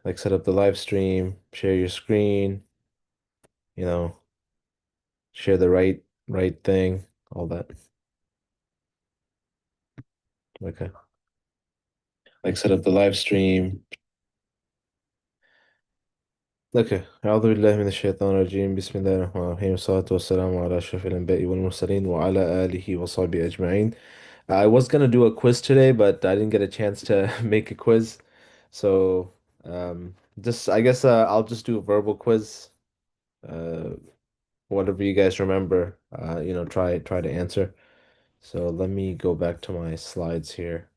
like set up the live stream, share your screen, you know, share the right thing, all that. Okay. Like set up the live stream. Okay. أعوذ بالله من الشيطان الرجيم بسم الله الرحمن الرحيم والصلاة والسلام على أشرف الأنبياء والمرسلين وعلى آله وصحبه أجمعين. I was gonna do a quiz today, but I didn't get a chance to make a quiz. So, just I guess I'll just do a verbal quiz. Uh, Whatever you guys remember, try to answer. So let me go back to my slides here.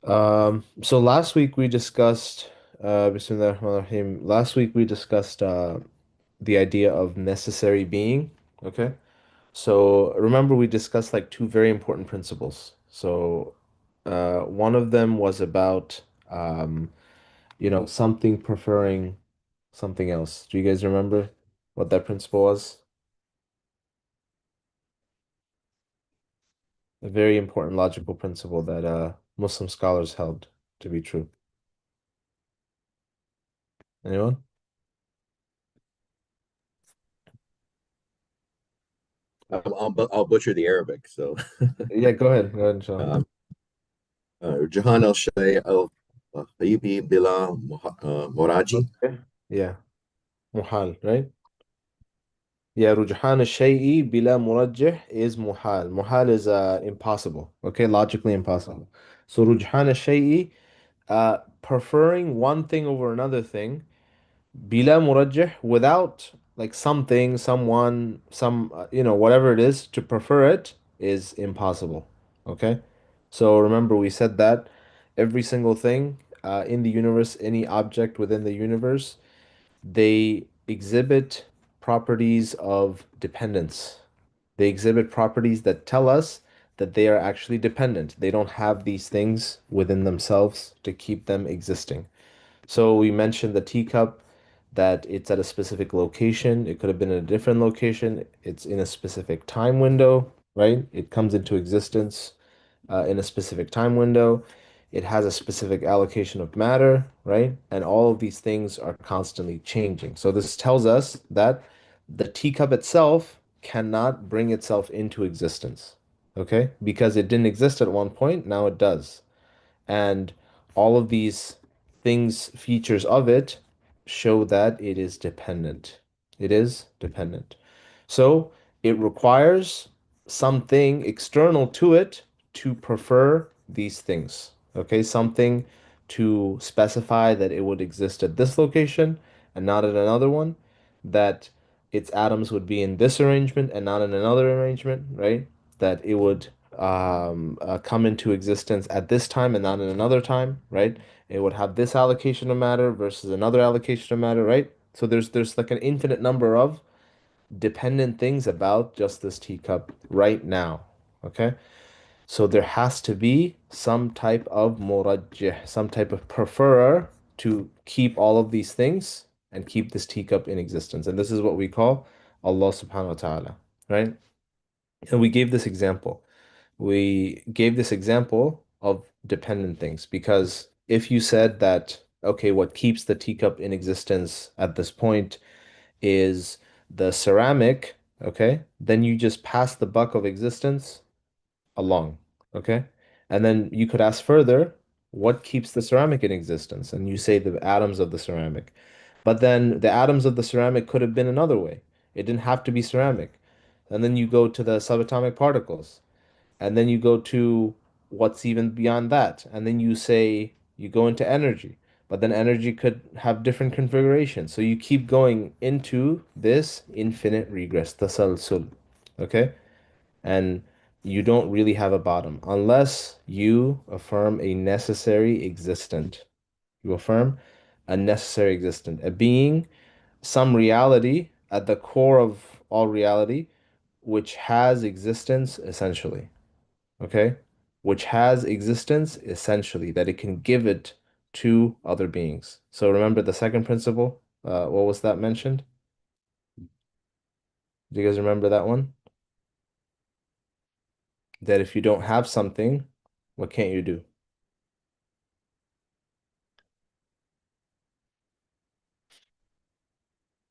So last week we discussed, Bismillah ar-Rahman ar-Rahim. Last week we discussed the idea of necessary being. Okay. So remember we discussed like two very important principles. So one of them was about something preferring something else. Do you guys remember what that principle was? A very important logical principle that Muslim scholars held to be true. Anyone? I'll butcher the Arabic. So, Yeah, go ahead. Go ahead, inshallah. um, Jahan al Shay al Habibi Bila Moraji. Okay. Yeah, muhal, right? Yeah, رجحان الشيء بلا مرجح is muhal. Muhal is impossible. Okay, logically impossible. So رجحان الشيء, preferring one thing over another thing, bila murajjih, without like something, someone, whatever it is, to prefer it is impossible. Okay? So remember we said that every single thing in the universe, any object within the universe, they exhibit properties of dependence. They exhibit properties that tell us that they are actually dependent. They don't have these things within themselves to keep them existing. So we mentioned the teacup, that it's at a specific location. It could have been in a different location. It's in a specific time window, right? It comes into existence in a specific time window. It has a specific allocation of matter, right? And all of these things are constantly changing. So this tells us that the teacup itself cannot bring itself into existence, okay? Because it didn't exist at one point, now it does. And all of these things, features of it, show that it is dependent. It is dependent. So it requires something external to it to prefer these things. Okay, something to specify that it would exist at this location and not at another one, that its atoms would be in this arrangement and not in another arrangement, right? That it would come into existence at this time and not in another time, right? It would have this allocation of matter versus another allocation of matter, right? So there's like an infinite number of dependent things about just this teacup right now. Okay? So there has to be some type of murajjih, some type of preferer to keep all of these things and keep this teacup in existence. And this is what we call Allah subhanahu wa ta'ala, right? And we gave this example. We gave this example of dependent things because if you said that, okay, what keeps the teacup in existence at this point is the ceramic, okay, then you just pass the buck of existence along, okay? And then you could ask further, what keeps the ceramic in existence? And you say the atoms of the ceramic. But then the atoms of the ceramic could have been another way. It didn't have to be ceramic. And then you go to the subatomic particles. And then you go to what's even beyond that. And then you say you go into energy. But then energy could have different configurations. So you keep going into this infinite regress, tasalsul. Okay? And you don't really have a bottom unless you affirm a necessary existent. You affirm a necessary existent, a being, some reality at the core of all reality, which has existence essentially. Okay? Which has existence essentially, that it can give it to other beings. So remember the second principle? What was that mentioned? Do you guys remember that one? That if you don't have something, what can't you do?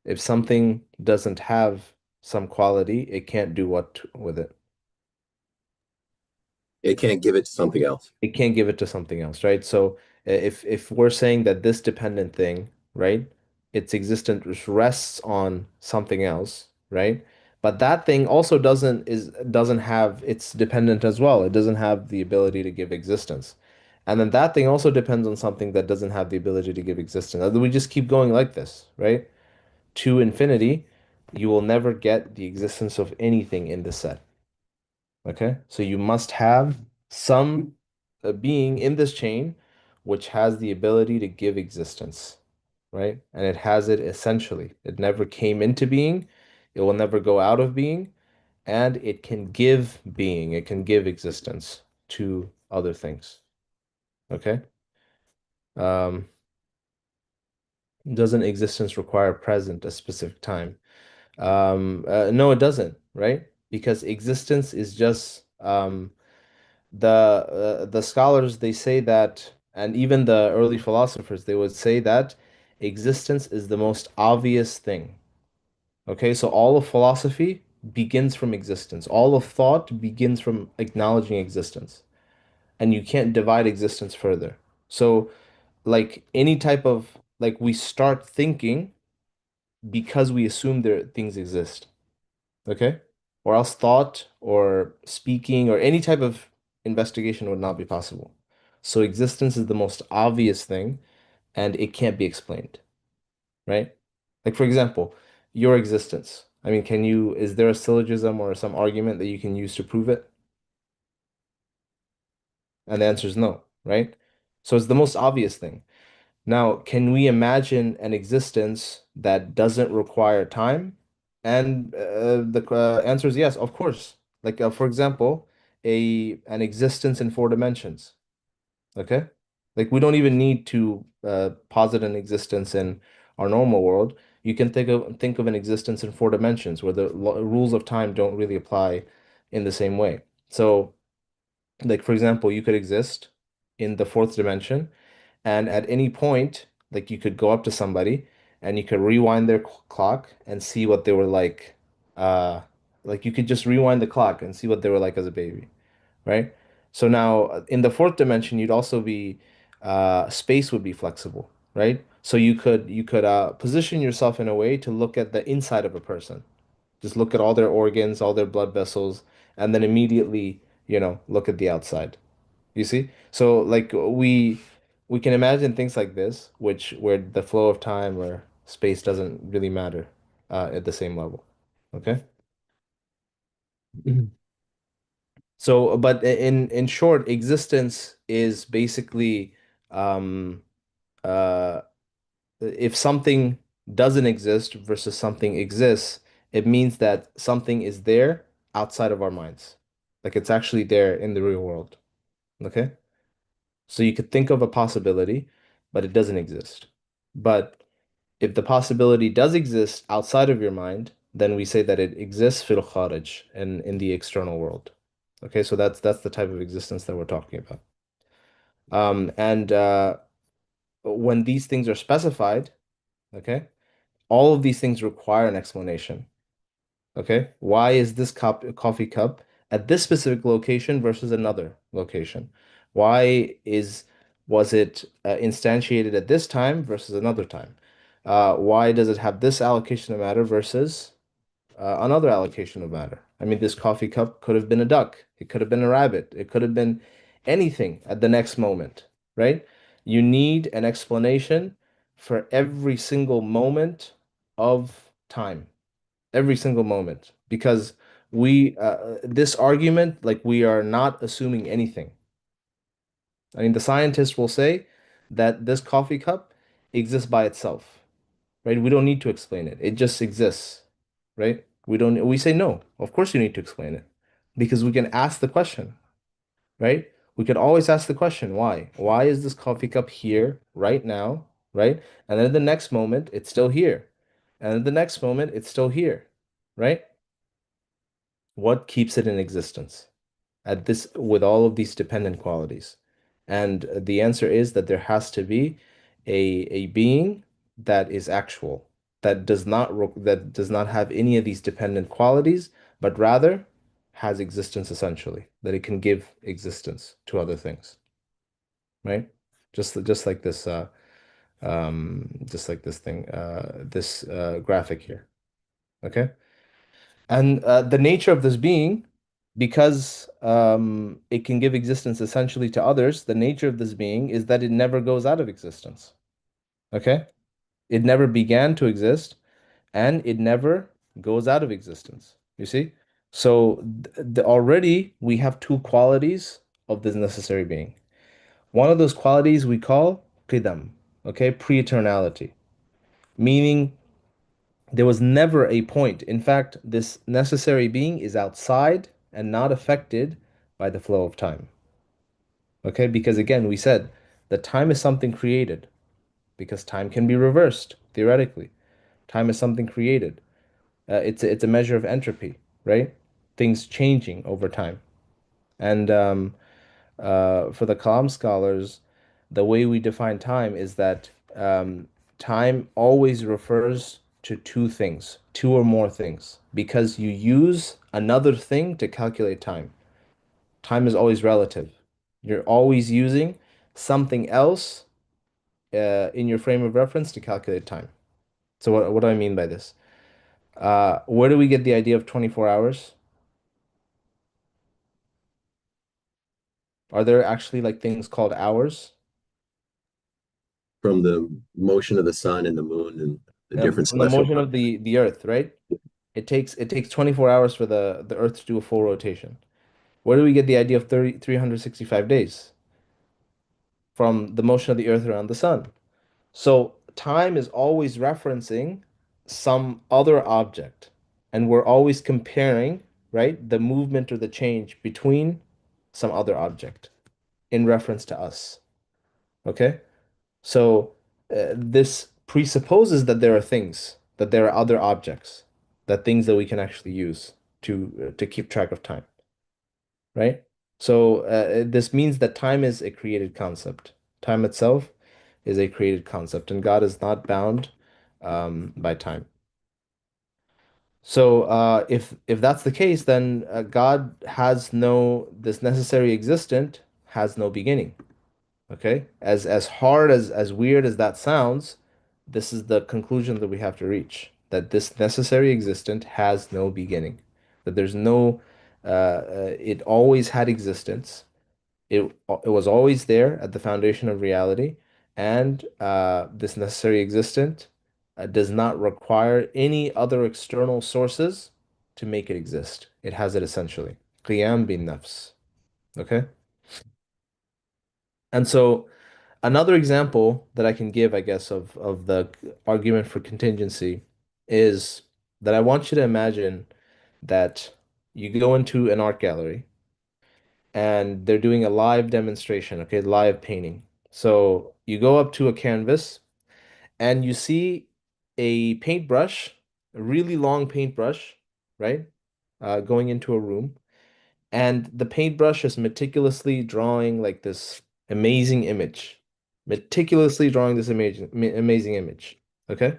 If something doesn't have some quality, it can't do what with it. It can't give it to something else. It can't give it to something else, right? So if we're saying that this dependent thing, right, its existence rests on something else, right? But that thing also doesn't have it's dependent as well. It doesn't have the ability to give existence. And then that thing also depends on something that doesn't have the ability to give existence. And we just keep going like this, right? To infinity, you will never get the existence of anything in this set. Okay, so you must have some being in this chain which has the ability to give existence, right? And it has it essentially. It never came into being, it will never go out of being, and it can give being, it can give existence to other things. Okay? Um, doesn't existence require present a specific time? No, it doesn't, right? Because existence is just the scholars they say that, and even the early philosophers they would say that existence is the most obvious thing. Okay, so all of philosophy begins from existence. All of thought begins from acknowledging existence, and you can't divide existence further. So, like any type of like we start thinking because we assume there things exist. Okay? Or else thought or speaking or any type of investigation would not be possible. So existence is the most obvious thing and it can't be explained, right? Like for example, your existence. I mean, is there a syllogism or some argument that you can use to prove it? And the answer is no, right? So it's the most obvious thing. Now, can we imagine an existence that doesn't require time? And the answer is yes, of course. Like, for example, an existence in four dimensions. Okay? Like, we don't even need to posit an existence in our normal world. You can think of an existence in four dimensions where the rules of time don't really apply in the same way. So, like, for example, you could exist in the fourth dimension and at any point, like you could go up to somebody and you could rewind their clock and see what they were uh like you could just rewind the clock and see what they were like as a baby, right? So now in the fourth dimension you'd also be space would be flexible, right? So you could position yourself in a way to look at the inside of a person. Just look at all their organs, all their blood vessels, and then immediately, look at the outside. You see? So like we can imagine things like this, which where the flow of time or space doesn't really matter at the same level. Okay? Mhm. So, but in short, existence is basically um uh if something doesn't exist versus something exists, it means that something is there outside of our minds. Like it's actually there in the real world. Okay? So you could think of a possibility, but it doesn't exist. But if the possibility does exist outside of your mind, then we say that it exists fil kharij in the external world. Okay, so that's the type of existence that we're talking about. And when these things are specified, okay, all of these things require an explanation. Okay, why is this coffee cup at this specific location versus another location? Why was it instantiated at this time versus another time? Why does it have this allocation of matter versus another allocation of matter? I mean, this coffee cup could have been a duck. It could have been a rabbit. It could have been anything at the next moment, right? You need an explanation for every single moment of time, every single moment, because this argument, like we are not assuming anything. I mean, the scientists will say that this coffee cup exists by itself, right? We don't need to explain it. It just exists, right? We say no. Of course you need to explain it because we can ask the question, right? We can always ask the question, why? Why is this coffee cup here right now, right? And then the next moment it's still here. And then the next moment it's still here, right? What keeps it in existence at this with all of these dependent qualities? And the answer is that there has to be a being that is actual, that does not have any of these dependent qualities, but rather has existence essentially, that it can give existence to other things, right? Just like this just like this thing this graphic here. Okay? And the nature of this being, because it can give existence essentially to others, the nature of this being is that it never goes out of existence. Okay? It never began to exist and it never goes out of existence. You see? So already we have two qualities of this necessary being. One of those qualities we call qidam, okay, pre-eternality, meaning there was never a point. In fact, this necessary being is outside and not affected by the flow of time. Okay, because again, we said that time is something created because time can be reversed theoretically. Time is something created. It's a measure of entropy, right? Things changing over time. And for the Kalam scholars, the way we define time is that time always refers to two things, two or more things, because you use another thing to calculate time. Time is always relative. You're always using something else in your frame of reference to calculate time. So what do I mean by this? Where do we get the idea of 24 hours? Are there actually like things called hours? From the motion of the sun and the moon and the different From the celestial motion bodies. of the Earth, right? It takes 24 hours for the Earth to do a full rotation. Where do we get the idea of 365 days? From the motion of the Earth around the sun. So time is always referencing some other object, and we're always comparing, right, the movement or the change between some other object in reference to us. Okay? So this presupposes that there are things, that there are other objects, that things that we can actually use to keep track of time, right? So this means that time is a created concept. Time itself is a created concept, and God is not bound by time. So if that's the case, then God has no this necessary existent has no beginning. Okay? As hard as weird as that sounds, this is the conclusion that we have to reach, that this necessary existent has no beginning, that there's no it always had existence. It was always there at the foundation of reality, and this necessary existent does not require any other external sources to make it exist. It has it essentially. Qiyam bin nafs. Okay? And so another example that I can give, I guess, of the argument for contingency is that I want you to imagine that you go into an art gallery and they're doing a live demonstration, okay, live painting. So you go up to a canvas and you see a paintbrush, a really long paintbrush, right? Going into a room, and the paintbrush is meticulously drawing like this amazing image, meticulously drawing this amazing image. Okay.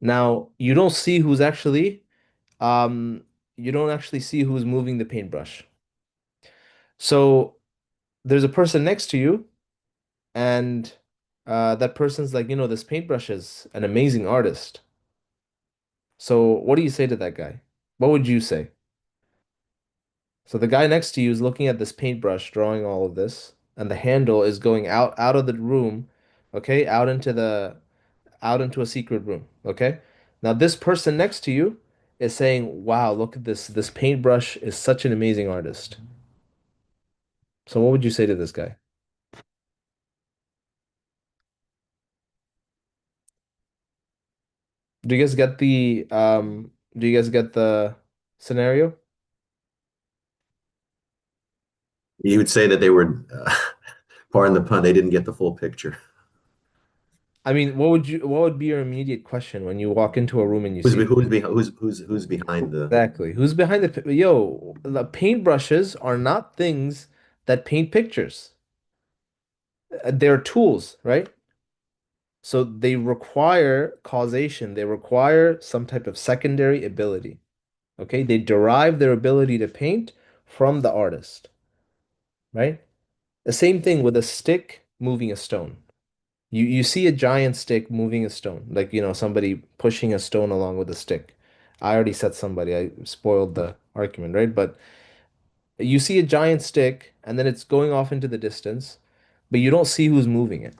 Now um, you don't actually see who's moving the paintbrush. So there's a person next to you, and that person's like, this paintbrush is an amazing artist. So what do you say to that guy? What would you say? So the guy next to you is looking at this paintbrush, drawing all of this, and the handle is going out of the room, okay, out into a secret room, okay? Now this person next to you is saying, "Wow, look at this. This paintbrush is such an amazing artist." So what would you say to this guy? Do you guys get the scenario? You would say that they were, pardon the pun, they didn't get the full picture. I mean, what would be your immediate question when you walk into a room and you see Who's behind the? exactly who's behind the paintbrushes are not things that paint pictures. They're tools, right? So they require causation. They require some type of secondary ability. Okay? They derive their ability to paint from the artist, right? The same thing with a stick moving a stone. You see a giant stick moving a stone, like somebody pushing a stone along with a stick. I already said somebody, I spoiled the argument, right? But you see a giant stick and then it's going off into the distance, but you don't see who's moving it.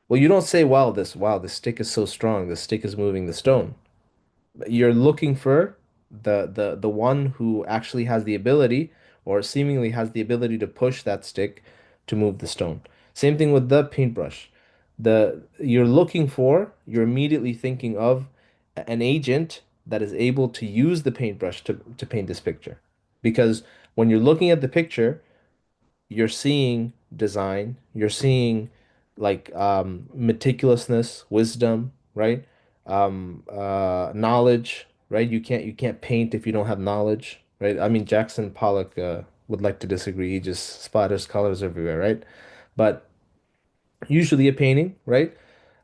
Well, you don't say, wow, this stick is so strong, this stick is moving the stone. You're looking for the one who actually has the ability or seemingly has the ability to push that stick to move the stone. Same thing with the paintbrush. You're immediately thinking of an agent that is able to use the paintbrush to paint this picture. Because when you're looking at the picture, you're seeing design, you're seeing like meticulousness, wisdom, right? Knowledge, right? You can't paint if you don't have knowledge, right? I mean, Jackson Pollock would like to disagree. He just splatters colors everywhere, right? But usually a painting, right?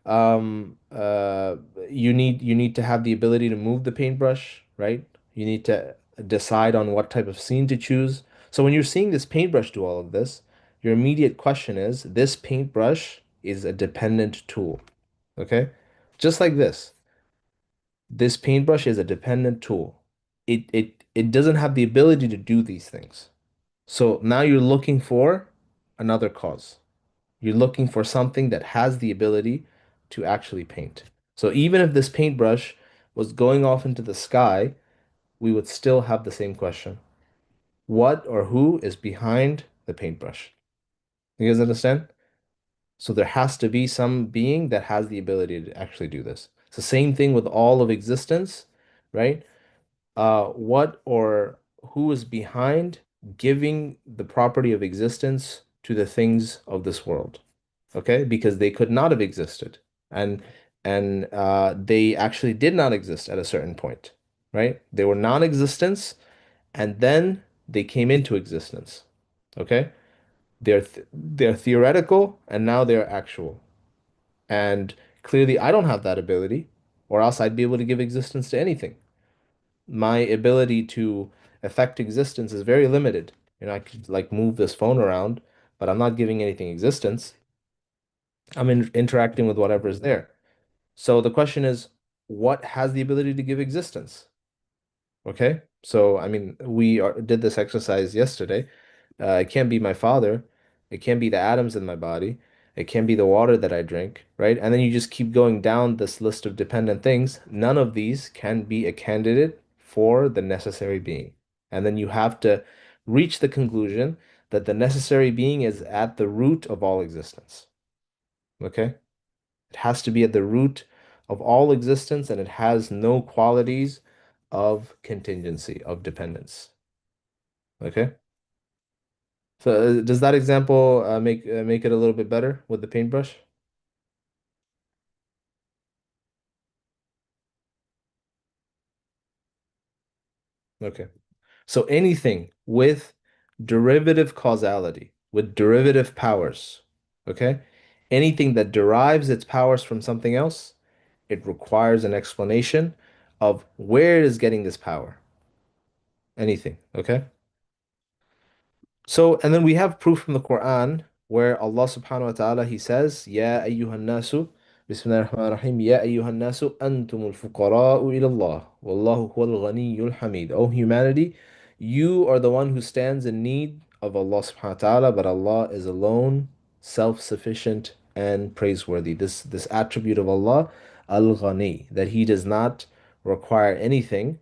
Um, uh, you need to have the ability to move the paintbrush, right? You need to decide on what type of scene to choose. So when you're seeing this paintbrush do all of this, your immediate question is, this paintbrush is a dependent tool, okay? Just like this paintbrush is a dependent tool. It doesn't have the ability to do these things. So now you're looking for another cause. You're looking for something that has the ability to actually paint. So even if this paintbrush was going off into the sky, we would still have the same question. What or who is behind the paintbrush? You guys understand? So there has to be some being that has the ability to actually do this. It's the same thing with all of existence, right? What or who is behind giving the property of existence to the things of this world? Okay, because they could not have existed, and they actually did not exist at a certain point, right? They were non-existence, and then they came into existence. Okay, they're theoretical, and now they're actual. And clearly, I don't have that ability, or else I'd be able to give existence to anything. My ability to affect existence is very limited. I could like move this phone around, but I'm not giving anything existence. I'm interacting with whatever is there. So the question is, what has the ability to give existence? Okay. So, I mean, did this exercise yesterday. It can't be my father. It can't be the atoms in my body. It can't be the water that I drink, right? And then you just keep going down this list of dependent things. None of these can be a candidate for the necessary being. And then you have to reach the conclusion that the necessary being is at the root of all existence. Okay? It has to be at the root of all existence, and it has no qualities of contingency, of dependence. Okay? So does that example make it a little bit better with the paintbrush? Okay. So anything with derivative causality, with derivative powers, okay? Anything that derives its powers from something else, it requires an explanation of where it is getting this power. Anything, okay? So, and then we have proof from the Quran where Allah subhanahu wa ta'ala he says, Ya ayyuhan nasu, Bismillahir Rahmanir Rahim, Ya ayyuhan nasu, antumul fuqara'u ila Allah, wallahu huwal ghaniyyul hamid. O humanity, you are the one who stands in need of Allah subhanahu wa ta'ala, but Allah is alone, self-sufficient and praiseworthy. This attribute of Allah, al-Ghani, that He does not require anything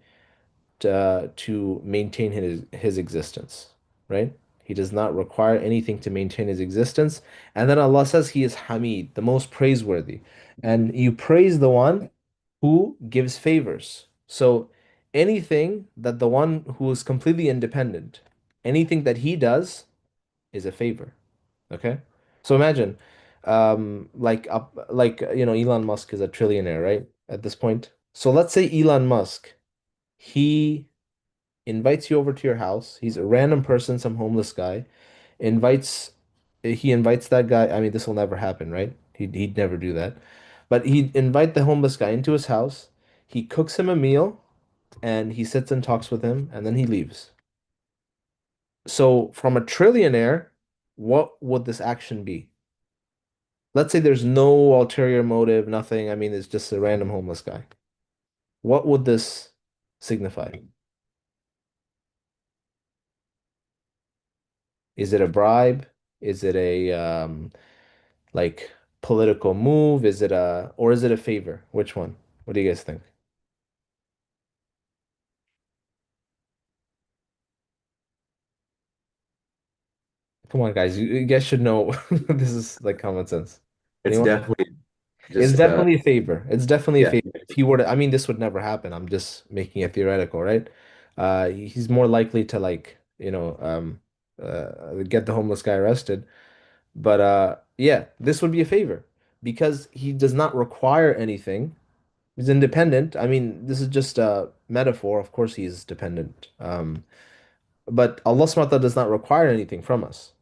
to maintain his existence, right? He does not require anything to maintain his existence. And then Allah says he is Hamid, the most praiseworthy. And you praise the one who gives favors. So anything that the one who is completely independent, anything that he does is a favor. Okay? So imagine, Elon Musk is a trillionaire, right? At this point. So let's say Elon Musk, he invites you over to your house. He's a random person, some homeless guy. Invites he invites that guy. I mean, this will never happen, right? He'd never do that. But he'd invite the homeless guy into his house. He cooks him a meal and he sits and talks with him and then he leaves. So from a trillionaire, what would this action be? Let's say there's no ulterior motive, nothing. I mean, it's just a random homeless guy. What would this signify? Is it a bribe? Is it a like political move? Is it a or is it a favor? Which one? What do you guys think? Come on, guys. You guys should know this is like common sense. It's Anyone? definitely It's just definitely a favor. It's definitely a yeah. favor. If he were to, I mean, this would never happen. I'm just making it theoretical, right? He's more likely to like, get the homeless guy arrested. But yeah, this would be a favor because he does not require anything. He's independent. I mean, this is just a metaphor. Of course, he is dependent. But Allah subhanahu wa ta'ala does not require anything from us,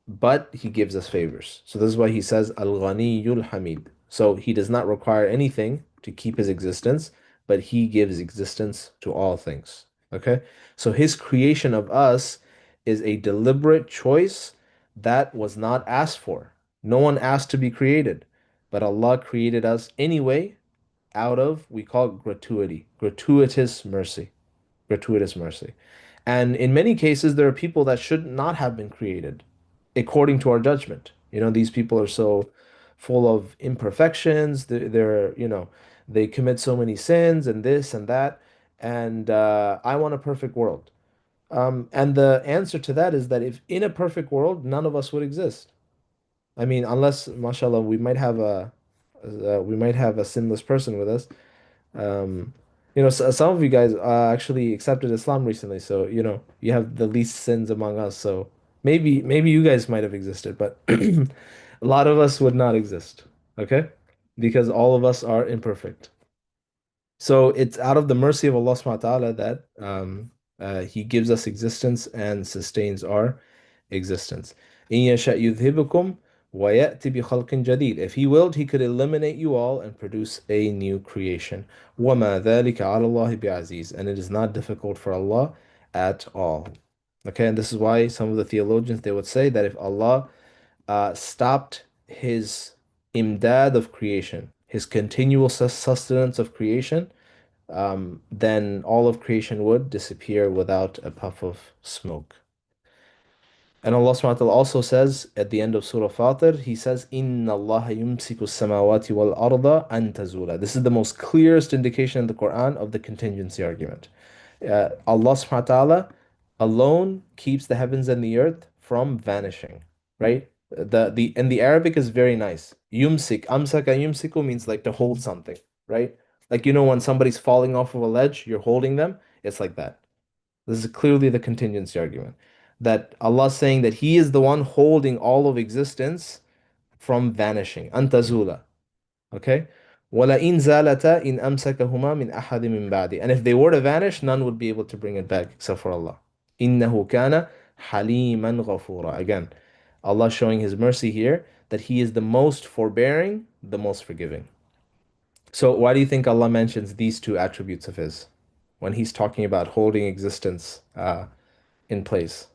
but he gives us favors. So this is why he says Al-Ghaniyul Hamid. So he does not require anything to keep his existence, but he gives existence to all things. Okay? So his creation of us is a deliberate choice that was not asked for. No one asked to be created, but Allah created us anyway out of, we call it gratuity, gratuitous mercy, gratuitous mercy. And in many cases, there are people that should not have been created according to our judgment. These people are so full of imperfections. They commit so many sins and this and that. And I want a perfect world. And the answer to that is that if in a perfect world, none of us would exist. I mean, unless, mashallah, we might have a sinless person with us. Some of you guys actually accepted Islam recently, so you have the least sins among us. So maybe you guys might have existed, but a lot of us would not exist. Okay? Because all of us are imperfect. So it's out of the mercy of Allah subhanahu wa ta'ala that He gives us existence and sustains our existence. إِن يَشَأْ يُذْهِبْكُمْ وَيَأْتِ بِخَلْقٍ جَدِيدٍ. If He willed, He could eliminate you all and produce a new creation. وَمَا ذَلِكَ عَلَى اللَّهِ بِعَزِيزٍ. And it is not difficult for Allah at all. Okay, and this is why some of the theologians they would say that if Allah stopped His imdad of creation, His continual sustenance of creation, then all of creation would disappear without a puff of smoke. And Allah subhanahu wa ta'ala also says at the end of Surah Fatir, He says, Inna Allah yumsiku samawati wal arda an tazula. This is the most clearest indication in the Quran of the contingency argument. Allah subhanahu wa ta'ala alone keeps the heavens and the earth from vanishing, right? The Arabic is very nice. Yumsik, amsaka yumsiku means like to hold something, right? Like when somebody's falling off of a ledge, you're holding them. It's like that. This is clearly the contingency argument. That Allah saying that He is the one holding all of existence from vanishing. Antazula. Okay? وَلَئِن زَالَتَا إِنْ أَمْسَكَهُمَا مِنْ أَحَدٍ مِّن بَعْدِ. And if they were to vanish, none would be able to bring it back except for Allah. إِنَّهُ كَانَ حَلِيمًا غَفُورًا. Again, Allah showing His mercy here that He is the most forbearing, the most forgiving. So why do you think Allah mentions these two attributes of His when He's talking about holding existence in place?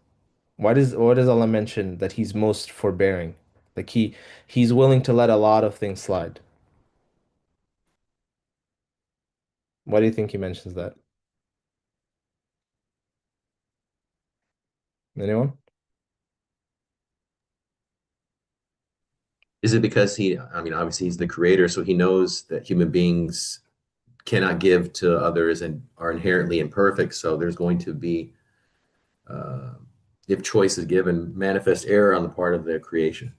Why does Allah mention that He's most forbearing? Like He's willing to let a lot of things slide. Why do you think He mentions that? Anyone? Is it because I mean, obviously he's the creator, so he knows that human beings cannot give to others and are inherently imperfect. So there's going to be, uh, if choice is given, manifest error on the part of the creation.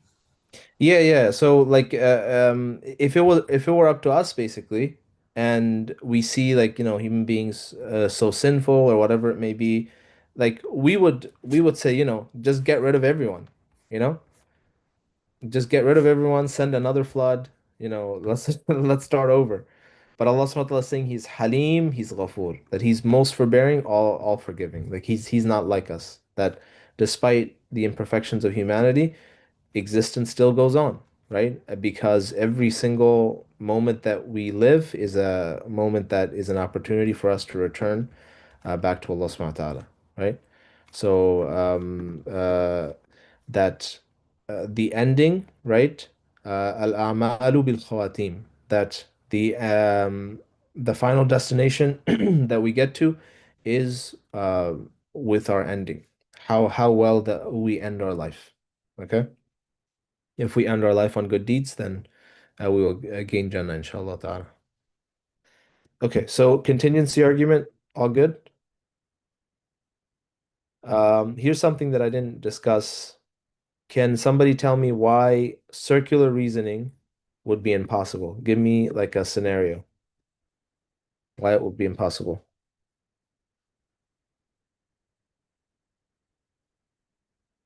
Yeah, yeah. So like if it were up to us basically, and we see like human beings so sinful or whatever it may be, like we would say just get rid of everyone, you know just get rid of everyone, send another flood, let's let's start over. But Allah subhanahu wa ta'ala is saying He's Halim, He's Ghafoor, that He's most forbearing, all forgiving. Like He's not like us, that despite the imperfections of humanity, existence still goes on, right? Because every single moment that we live is a moment that is an opportunity for us to return back to Allah subhanahu wa ta'ala, right? So that the ending, right? Al-a'malu bil khawatim, that the final destination that we get to is with our ending. How well that we end our life. Okay? If we end our life on good deeds, then we will gain Jannah, inshallah ta'ala. Okay, so contingency argument, all good. Here's something that I didn't discuss. Can somebody tell me why circular reasoning would be impossible? Give me like a scenario why it would be impossible.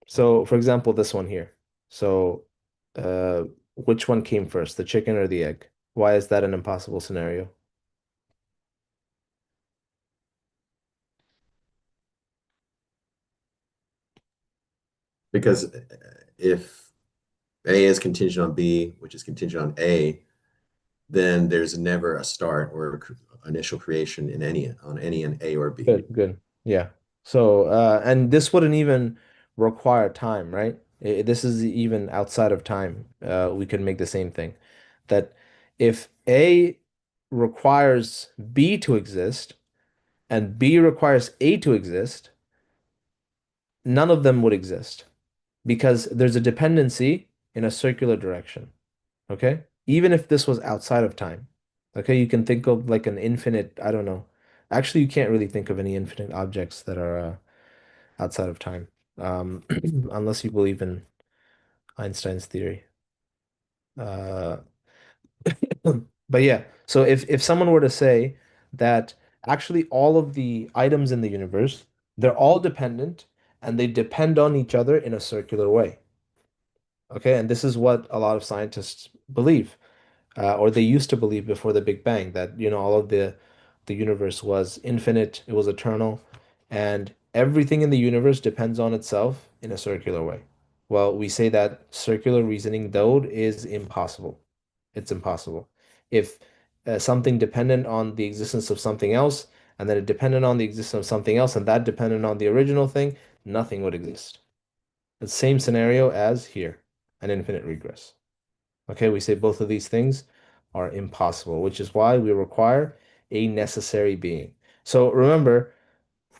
So, for example, this one here. So, uh, which one came first, the chicken or the egg? Why is that an impossible scenario? Because if A is contingent on B, which is contingent on A, then there's never a start or initial creation in any on any an A or B. Good, good. Yeah. So, and this wouldn't even require time, right? This is even outside of time. We could make the same thing. That if A requires B to exist and B requires A to exist, none of them would exist because there's a dependency in a circular direction. Okay? Even if this was outside of time. Okay, you can think of like an infinite, I don't know. Actually, you can't really think of any infinite objects that are outside of time, unless you believe in Einstein's theory. Uh, but yeah, so if someone were to say that actually all of the items in the universe, they're all dependent and they depend on each other in a circular way. Okay, and this is what a lot of scientists believe. Or they used to believe before the Big Bang that all of the universe was infinite, it was eternal, and everything in the universe depends on itself in a circular way. Well, we say that circular reasoning, though, is impossible. It's impossible. If something dependent on the existence of something else, and then it depended on the existence of something else, and that depended on the original thing, nothing would exist. The same scenario as here, an infinite regress. Okay, we say both of these things are impossible, which is why we require a necessary being. So remember,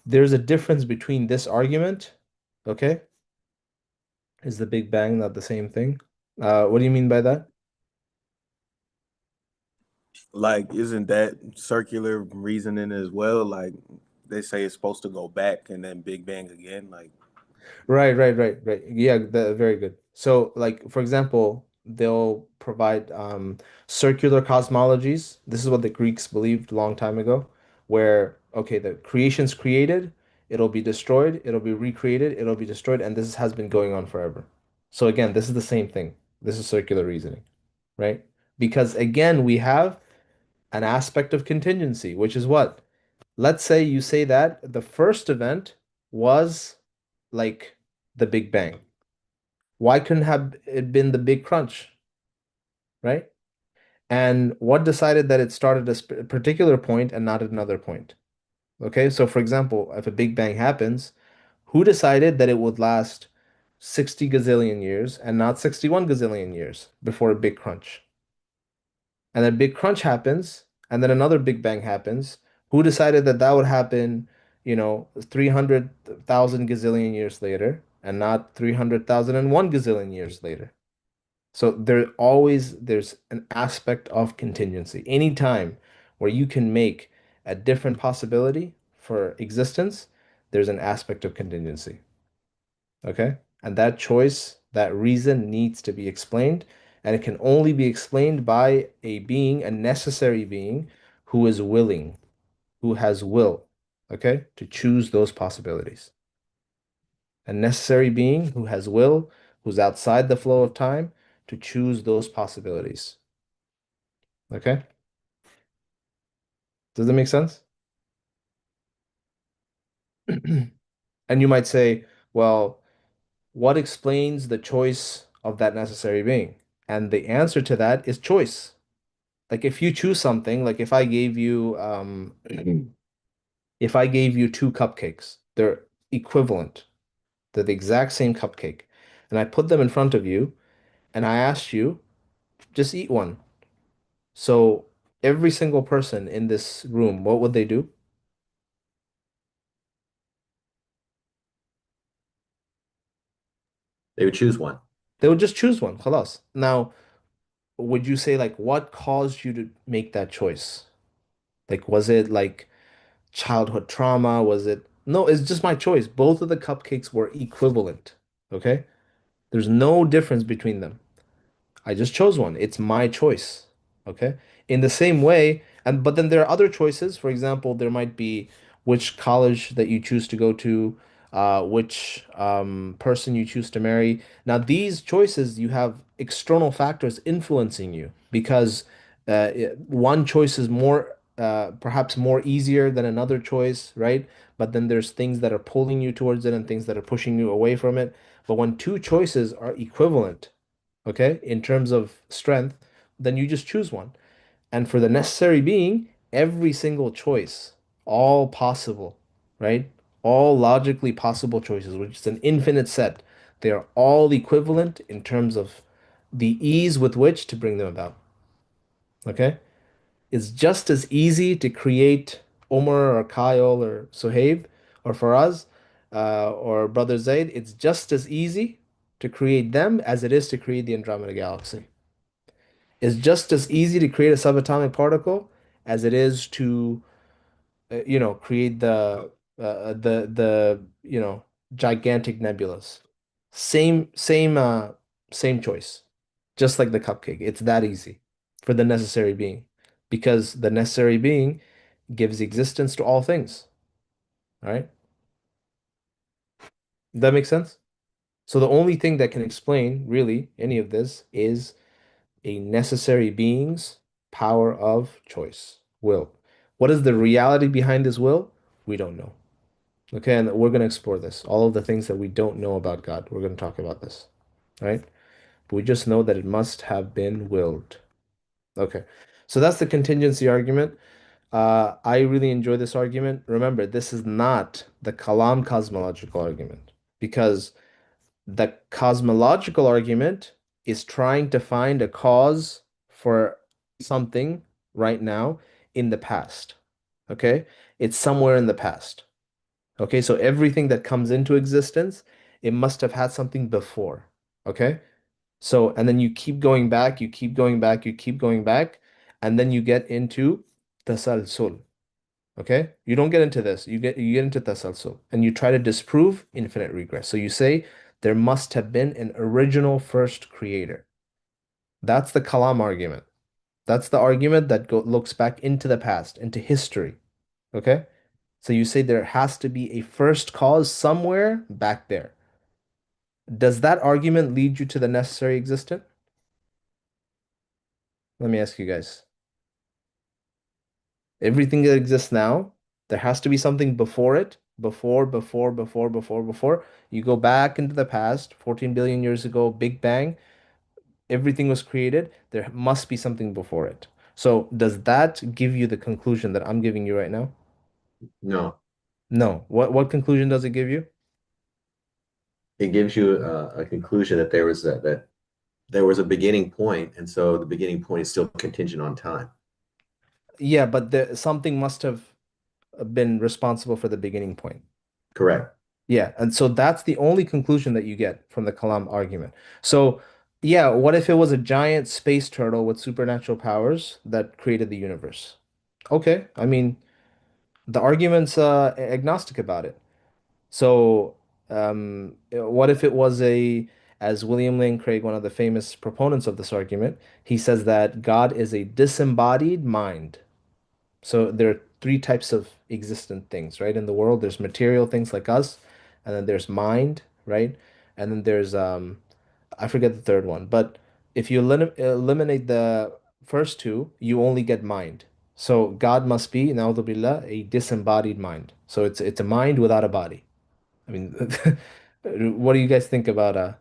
there's a difference between this argument, okay? Is the Big Bang not the same thing? What do you mean by that? Like, isn't that circular reasoning as well? Like, they say it's supposed to go back and then Big Bang again. Like, Right. Yeah, very good. So, like, for example, they'll provide circular cosmologies. This is what the Greeks believed a long time ago, where, okay, the creation's created, it'll be destroyed, it'll be recreated, it'll be destroyed, and this has been going on forever. So, again, this is the same thing. This is circular reasoning, right? Because, again, we have an aspect of contingency, which is what? Let's say you say that the first event was like the Big Bang. Why couldn't have it been the Big Crunch, right? And what decided that it started at a particular point and not at another point? Okay, so for example, if a Big Bang happens, who decided that it would last 60 gazillion years and not 61 gazillion years before a Big Crunch? And then Big Crunch happens, and then another Big Bang happens. Who decided that that would happen, 300,000 gazillion years later and not 300,001 gazillion years later? So there's an aspect of contingency. Any time where you can make a different possibility for existence, there's an aspect of contingency. Okay? And that choice, that reason needs to be explained, and it can only be explained by a being, a necessary being who is willing, who has will, okay, to choose those possibilities. A necessary being who has will, who's outside the flow of time to choose those possibilities. Okay? Does that make sense? And you might say, well, what explains the choice of that necessary being? And the answer to that is choice. Like if you choose something, like if I gave you if I gave you two cupcakes, they're equivalent. They're the exact same cupcake. And I put them in front of you and I asked you, just eat one. So every single person in this room, what would they do? They would choose one. They would just choose one. Khalas. Now, would you say like what caused you to make that choice? Like was it like childhood trauma? Was it? No, it's just my choice. Both of the cupcakes were equivalent. Okay? There's no difference between them. I just chose one. It's my choice. Okay. In the same way, and but then there are other choices. For example, there might be which college that you choose to go to, which person you choose to marry. Now, these choices, you have external factors influencing you because one choice is more, perhaps more easier than another choice, right? But then there's things that are pulling you towards it and things that are pushing you away from it. But when two choices are equivalent, okay, in terms of strength, then you just choose one. And for the necessary being, every single choice, all possible, right? All logically possible choices, which is an infinite set, they are all equivalent in terms of the ease with which to bring them about. Okay? It's just as easy to create Omar or Kyle or Suhaib or Faraz or Brother Zaid. It's just as easy to create them as it is to create the Andromeda Galaxy. It's just as easy to create a subatomic particle as it is to, create the gigantic nebulas. Same choice. Just like the cupcake. It's that easy for the necessary being because the necessary being gives existence to all things. All right? Does that make sense? So the only thing that can explain really any of this is a necessary being's power of choice, will. What is the reality behind this will? We don't know. Okay, and we're going to explore this. All of the things that we don't know about God, we're going to talk about this, right? But we just know that it must have been willed. Okay, so that's the contingency argument. I really enjoy this argument. Remember, this is not the Kalam cosmological argument because the cosmological argument is trying to find a cause for something right now in the past. Okay? It's somewhere in the past. Okay? So everything that comes into existence, it must have had something before. Okay? So, and then you keep going back, you keep going back, you keep going back, and then you get into tasalsul. Okay? You don't get into this. You get into tasalsul and you try to disprove infinite regress. So you say there must have been an original first creator. That's the Kalam argument. That's the argument that looks back into the past, into history. Okay? So you say there has to be a first cause somewhere back there. Does that argument lead you to the necessary existent? Let me ask you guys. Everything that exists now, there has to be something before it, before. You go back into the past, 14 billion years ago, Big Bang, everything was created. There must be something before it. So, does that give you the conclusion that I'm giving you right now? No, No. What conclusion does it give you? it gives you a conclusion that there was a beginning point, and so the beginning point is still contingent on time. Yeah, but something must have been responsible for the beginning point. Correct. Yeah, and so that's the only conclusion that you get from the Kalam argument. So, yeah, what if it was a giant space turtle with supernatural powers that created the universe? Okay, I mean, the argument's agnostic about it. So, what if it was as William Lane Craig, one of the famous proponents of this argument, he says that God is a disembodied mind. So there are three types of existent things, right? In the world, there's material things like us, and then there's mind, right? And then there's I forget the third one, but if you eliminate the first two, you only get mind. So God must be, na'udhu billah, a disembodied mind. So it's a mind without a body. I mean, what do you guys think about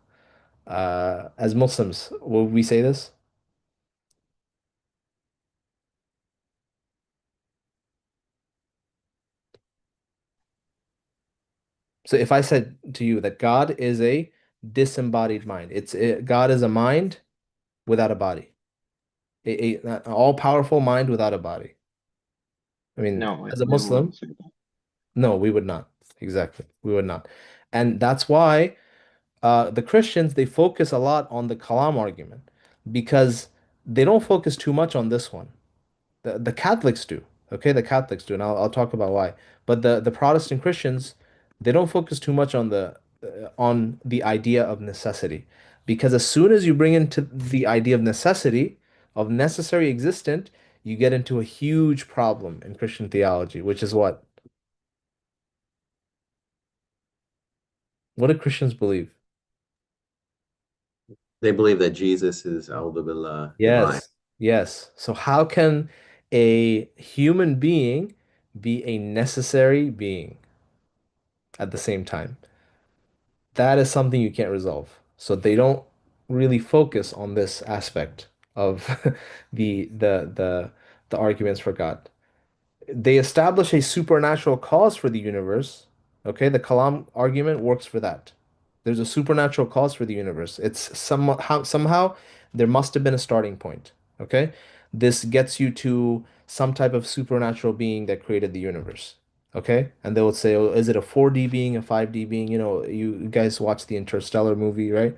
As Muslims, will we say this? So if I said to you that God is a disembodied mind, God is a mind without a body, an all-powerful mind without a body. I mean, No, as a we wouldn't Muslim, say that. no, we would not. Exactly, we would not. And that's why the Christians they focus a lot on the Kalam argument because they don't focus too much on this one. The Catholics do. Okay, the Catholics do, and I'll talk about why. But the Protestant Christians, they don't focus too much on the idea of necessity, because as soon as you bring into the idea of necessity, of necessary existent, you get into a huge problem in Christian theology, which is what? What do Christians believe? They believe that Jesus is A'udhu Billah divine. Yes, yes. So how can a human being be a necessary being at the same time? That is something you can't resolve. So they don't really focus on this aspect of the arguments for God. They establish a supernatural cause for the universe. Okay, the Kalam argument works for that. There's a supernatural cause for the universe. It's somehow there must have been a starting point. Okay, this gets you to some type of supernatural being that created the universe. Okay, and they would say, oh, is it a 4D being, a 5D being? You guys watch the Interstellar movie, right?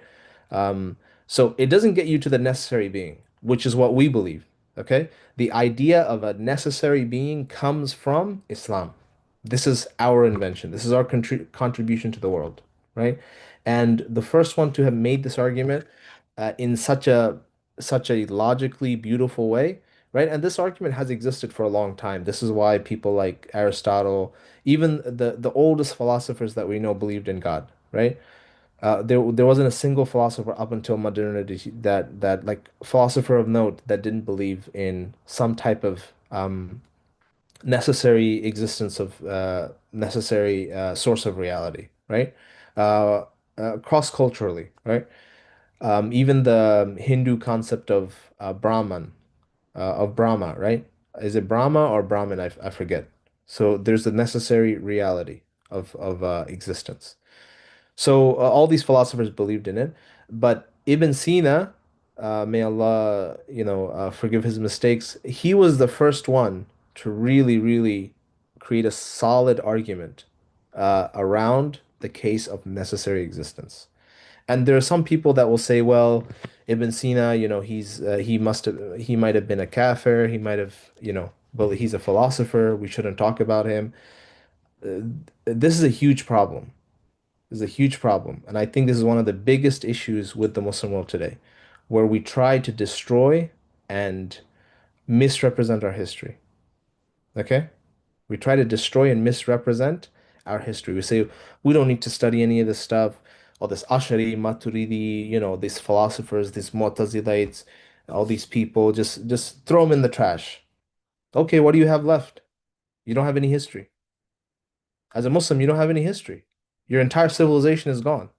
So it doesn't get you to the necessary being, which is what we believe. Okay? The idea of a necessary being comes from Islam. This is our invention. This is our contribution to the world, right? And the first one to have made this argument in such a logically beautiful way, right? And this argument has existed for a long time. This is why people like Aristotle, even the oldest philosophers that we know believed in God, right? There wasn't a single philosopher up until modernity that like philosopher of note that didn't believe in some type of necessary existence of necessary source of reality, right? Uh, cross-culturally, right? Even the Hindu concept of Brahma, right? Is it Brahma or Brahman? I forget. So there's a necessary reality of existence. So all these philosophers believed in it, but Ibn Sina, may Allah, forgive his mistakes, he was the first one to really, really create a solid argument around the case of necessary existence. And there are some people that will say, well, Ibn Sina, he might have been a kafir, he might have, well, he's a philosopher, we shouldn't talk about him. This is a huge problem. This is a huge problem. And I think this is one of the biggest issues with the Muslim world today, where we try to destroy and misrepresent our history. Okay? We try to destroy and misrepresent our history. We say we don't need to study any of this stuff, all this Ashari, Maturidi, these philosophers, these Mu'tazilites, all these people, just throw them in the trash. Okay, what do you have left? You don't have any history. As a Muslim, you don't have any history. Your entire civilization is gone.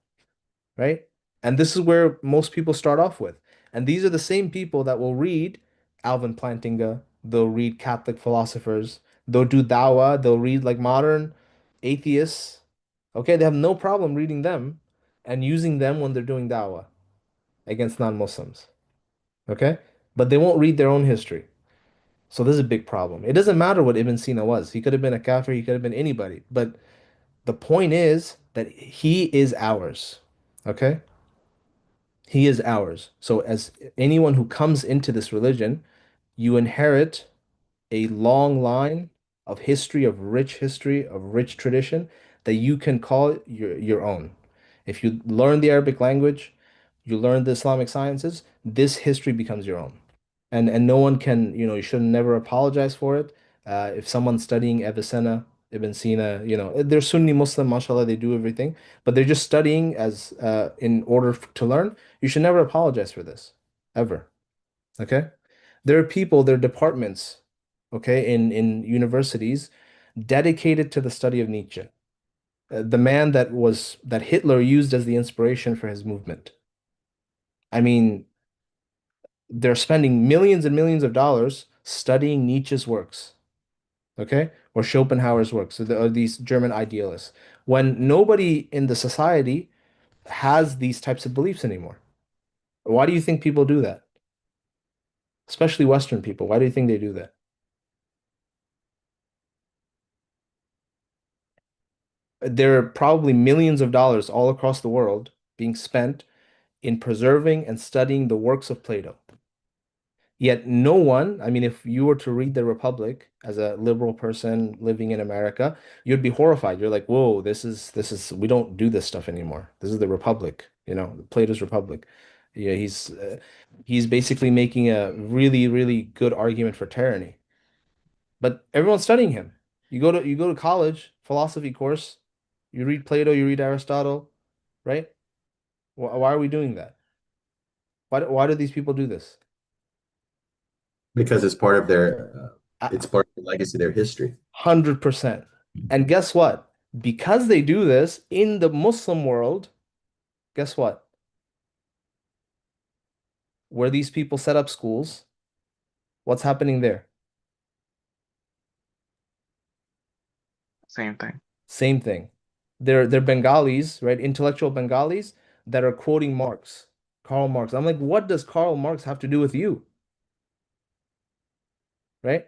Right? And this is where most people start off with. And these are the same people that will read Alvin Plantinga, they'll read Catholic philosophers, they'll do dawah, they'll read like modern atheists. Okay, they have no problem reading them and using them when they're doing dawah against non-Muslims. Okay? But they won't read their own history. So this is a big problem. It doesn't matter what Ibn Sina was. He could have been a kafir, he could have been anybody. But the point is that he is ours. Okay? He is ours. So, as anyone who comes into this religion, you inherit a long line of history, of rich tradition that you can call your own. If you learn the Arabic language, you learn the Islamic sciences, this history becomes your own. And no one can, you should never apologize for it. If someone's studying Avicenna, Ibn Sina, they're Sunni Muslim, mashallah, they do everything, but they're just studying as in order to learn. You should never apologize for this, ever. Okay? There are departments, okay, in universities dedicated to the study of Nietzsche, the man that Hitler used as the inspiration for his movement. I mean, they're spending millions and millions of dollars studying Nietzsche's works, okay? Or Schopenhauer's works, or these German idealists, when nobody in the society has these types of beliefs anymore. Why do you think people do that? Especially Western people. Why do you think they do that? There are probably millions of dollars all across the world being spent in preserving and studying the works of Plato. Yet no one, I mean, if you were to read the Republic as a liberal person living in America, you'd be horrified. You're like, whoa, we don't do this stuff anymore. This is the Republic, Plato's Republic. Yeah, he's basically making a really, really good argument for tyranny. But everyone's studying him. You go to college, philosophy course, you read Plato, you read Aristotle, right? Why are we doing that? Why do these people do this? because it's part of their it's A- part of the legacy, their history. 100%. And guess what? Because they do this in the Muslim world, guess what? Where these people set up schools, what's happening there? Same thing. Same thing. They're Bengalis, right? Intellectual Bengalis that are quoting Marx, Karl Marx. I'm like, what does Karl Marx have to do with you? Right?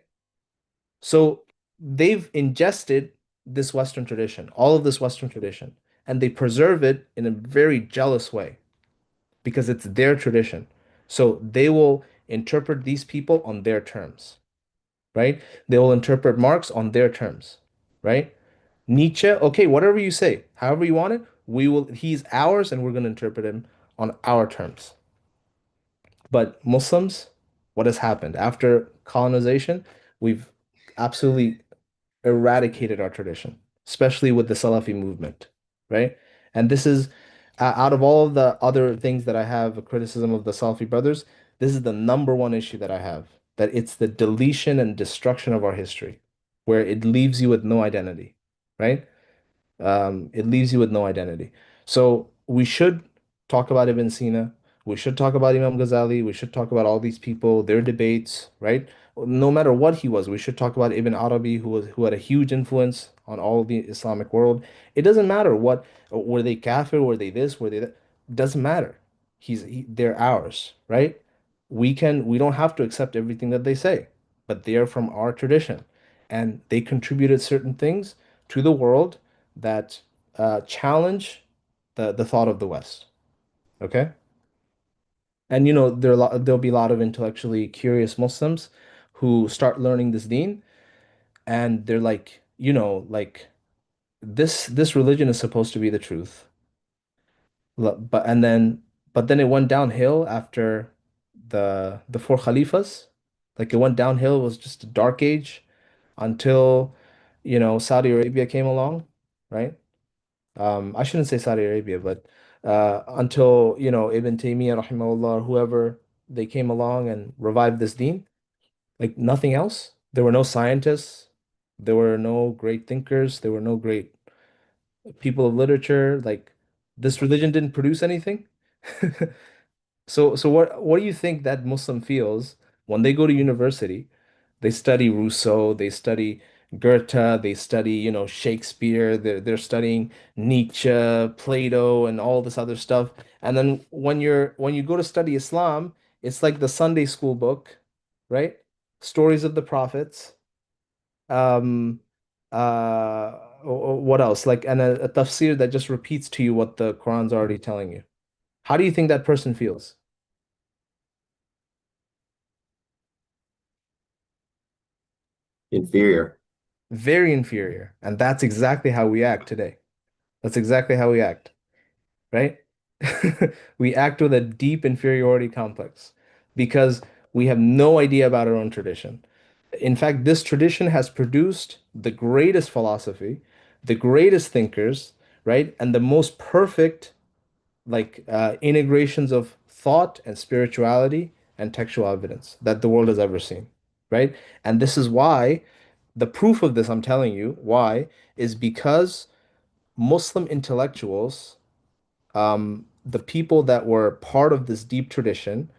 So they've ingested this Western tradition, all of this Western tradition, and they preserve it in a very jealous way because it's their tradition. So they will interpret these people on their terms, right? They will interpret Marx on their terms, right? Nietzsche, okay, whatever you say, however you want it, he's ours and we're going to interpret him on our terms. But Muslims, what has happened? After colonization, we've absolutely eradicated our tradition, especially with the Salafi movement, right? And this is out of all of the other things that I have a criticism of the Salafi brothers, this is the number one issue that I have, that it's the deletion and destruction of our history, where it leaves you with no identity, right? It leaves you with no identity. So we should talk about Ibn Sina. We should talk about Imam Ghazali. We should talk about all these people, their debates, right? No matter what he was, we should talk about Ibn Arabi, who had a huge influence on all of the Islamic world. It doesn't matter what were they kafir, were they this, were they that. Doesn't matter. They're ours, right? We don't have to accept everything that they say, but they are from our tradition, and they contributed certain things to the world that challenge the thought of the West. Okay? And there'll be a lot of intellectually curious Muslims who start learning this deen, and they're like, like this religion is supposed to be the truth. But then it went downhill after the four Khalifas. Like it went downhill, it was just a dark age until, Saudi Arabia came along, right? I shouldn't say Saudi Arabia, but until, Ibn Taymiyyah, rahimahullah, whoever, they came along and revived this deen, like nothing else. There were no scientists, there were no great thinkers, there were no great people of literature. Like this religion didn't produce anything. So what do you think that Muslim feels when they go to university? They study Rousseau, they study Goethe, they study, Shakespeare, they're studying Nietzsche, Plato, and all this other stuff. And then when you go to study Islam, it's like the Sunday school book, right? Stories of the prophets. Um, what else? Like and a tafsir that just repeats to you what the Quran's already telling you. How do you think that person feels? Inferior. Very inferior. And that's exactly how we act today. That's exactly how we act, right? We act with a deep inferiority complex because we have no idea about our own tradition. In fact, this tradition has produced the greatest philosophy, the greatest thinkers, right? And the most perfect integrations of thought and spirituality and textual evidence that the world has ever seen, right? And this is why the proof of this, I'm telling you, why, is because Muslim intellectuals the people that were part of this deep tradition,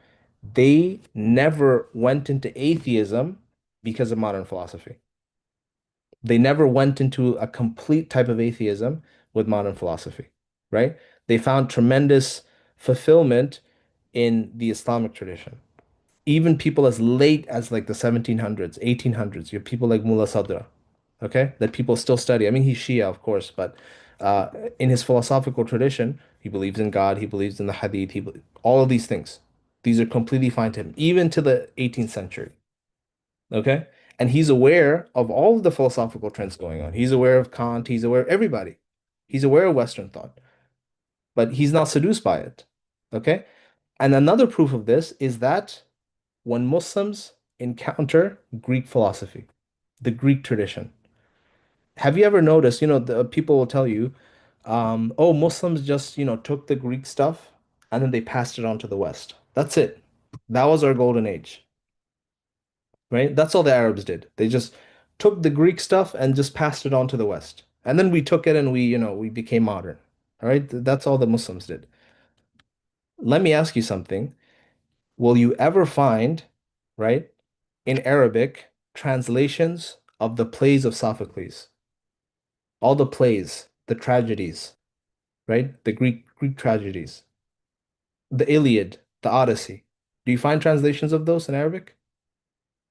they never went into atheism because of modern philosophy. They never went into a complete type of atheism with modern philosophy, right? They found tremendous fulfillment in the Islamic tradition. Even people as late as like the 1700s, 1800s, you have people like Mullah Sadra, okay, that people still study. I mean, he's Shia, of course, but uh, in his philosophical tradition, he believes in God, he believes in the Hadith, all of these things. These are completely fine to him, even to the 18th century. Okay. And he's aware of all of the philosophical trends going on. He's aware of Kant. He's aware of everybody. He's aware of Western thought, but he's not seduced by it. Okay. And another proof of this is that when Muslims encounter Greek philosophy, the Greek tradition, have you ever noticed, the people will tell you, oh, Muslims just, took the Greek stuff and then they passed it on to the West. That's it. That was our golden age. Right? That's all the Arabs did. They just took the Greek stuff and just passed it on to the West. And then we took it and we became modern. All right? That's all the Muslims did. Let me ask you something. Will you ever find, right, in Arabic translations of the plays of Sophocles? All the plays, the tragedies, right? The Greek tragedies, the Iliad, the Odyssey. Do you find translations of those in Arabic?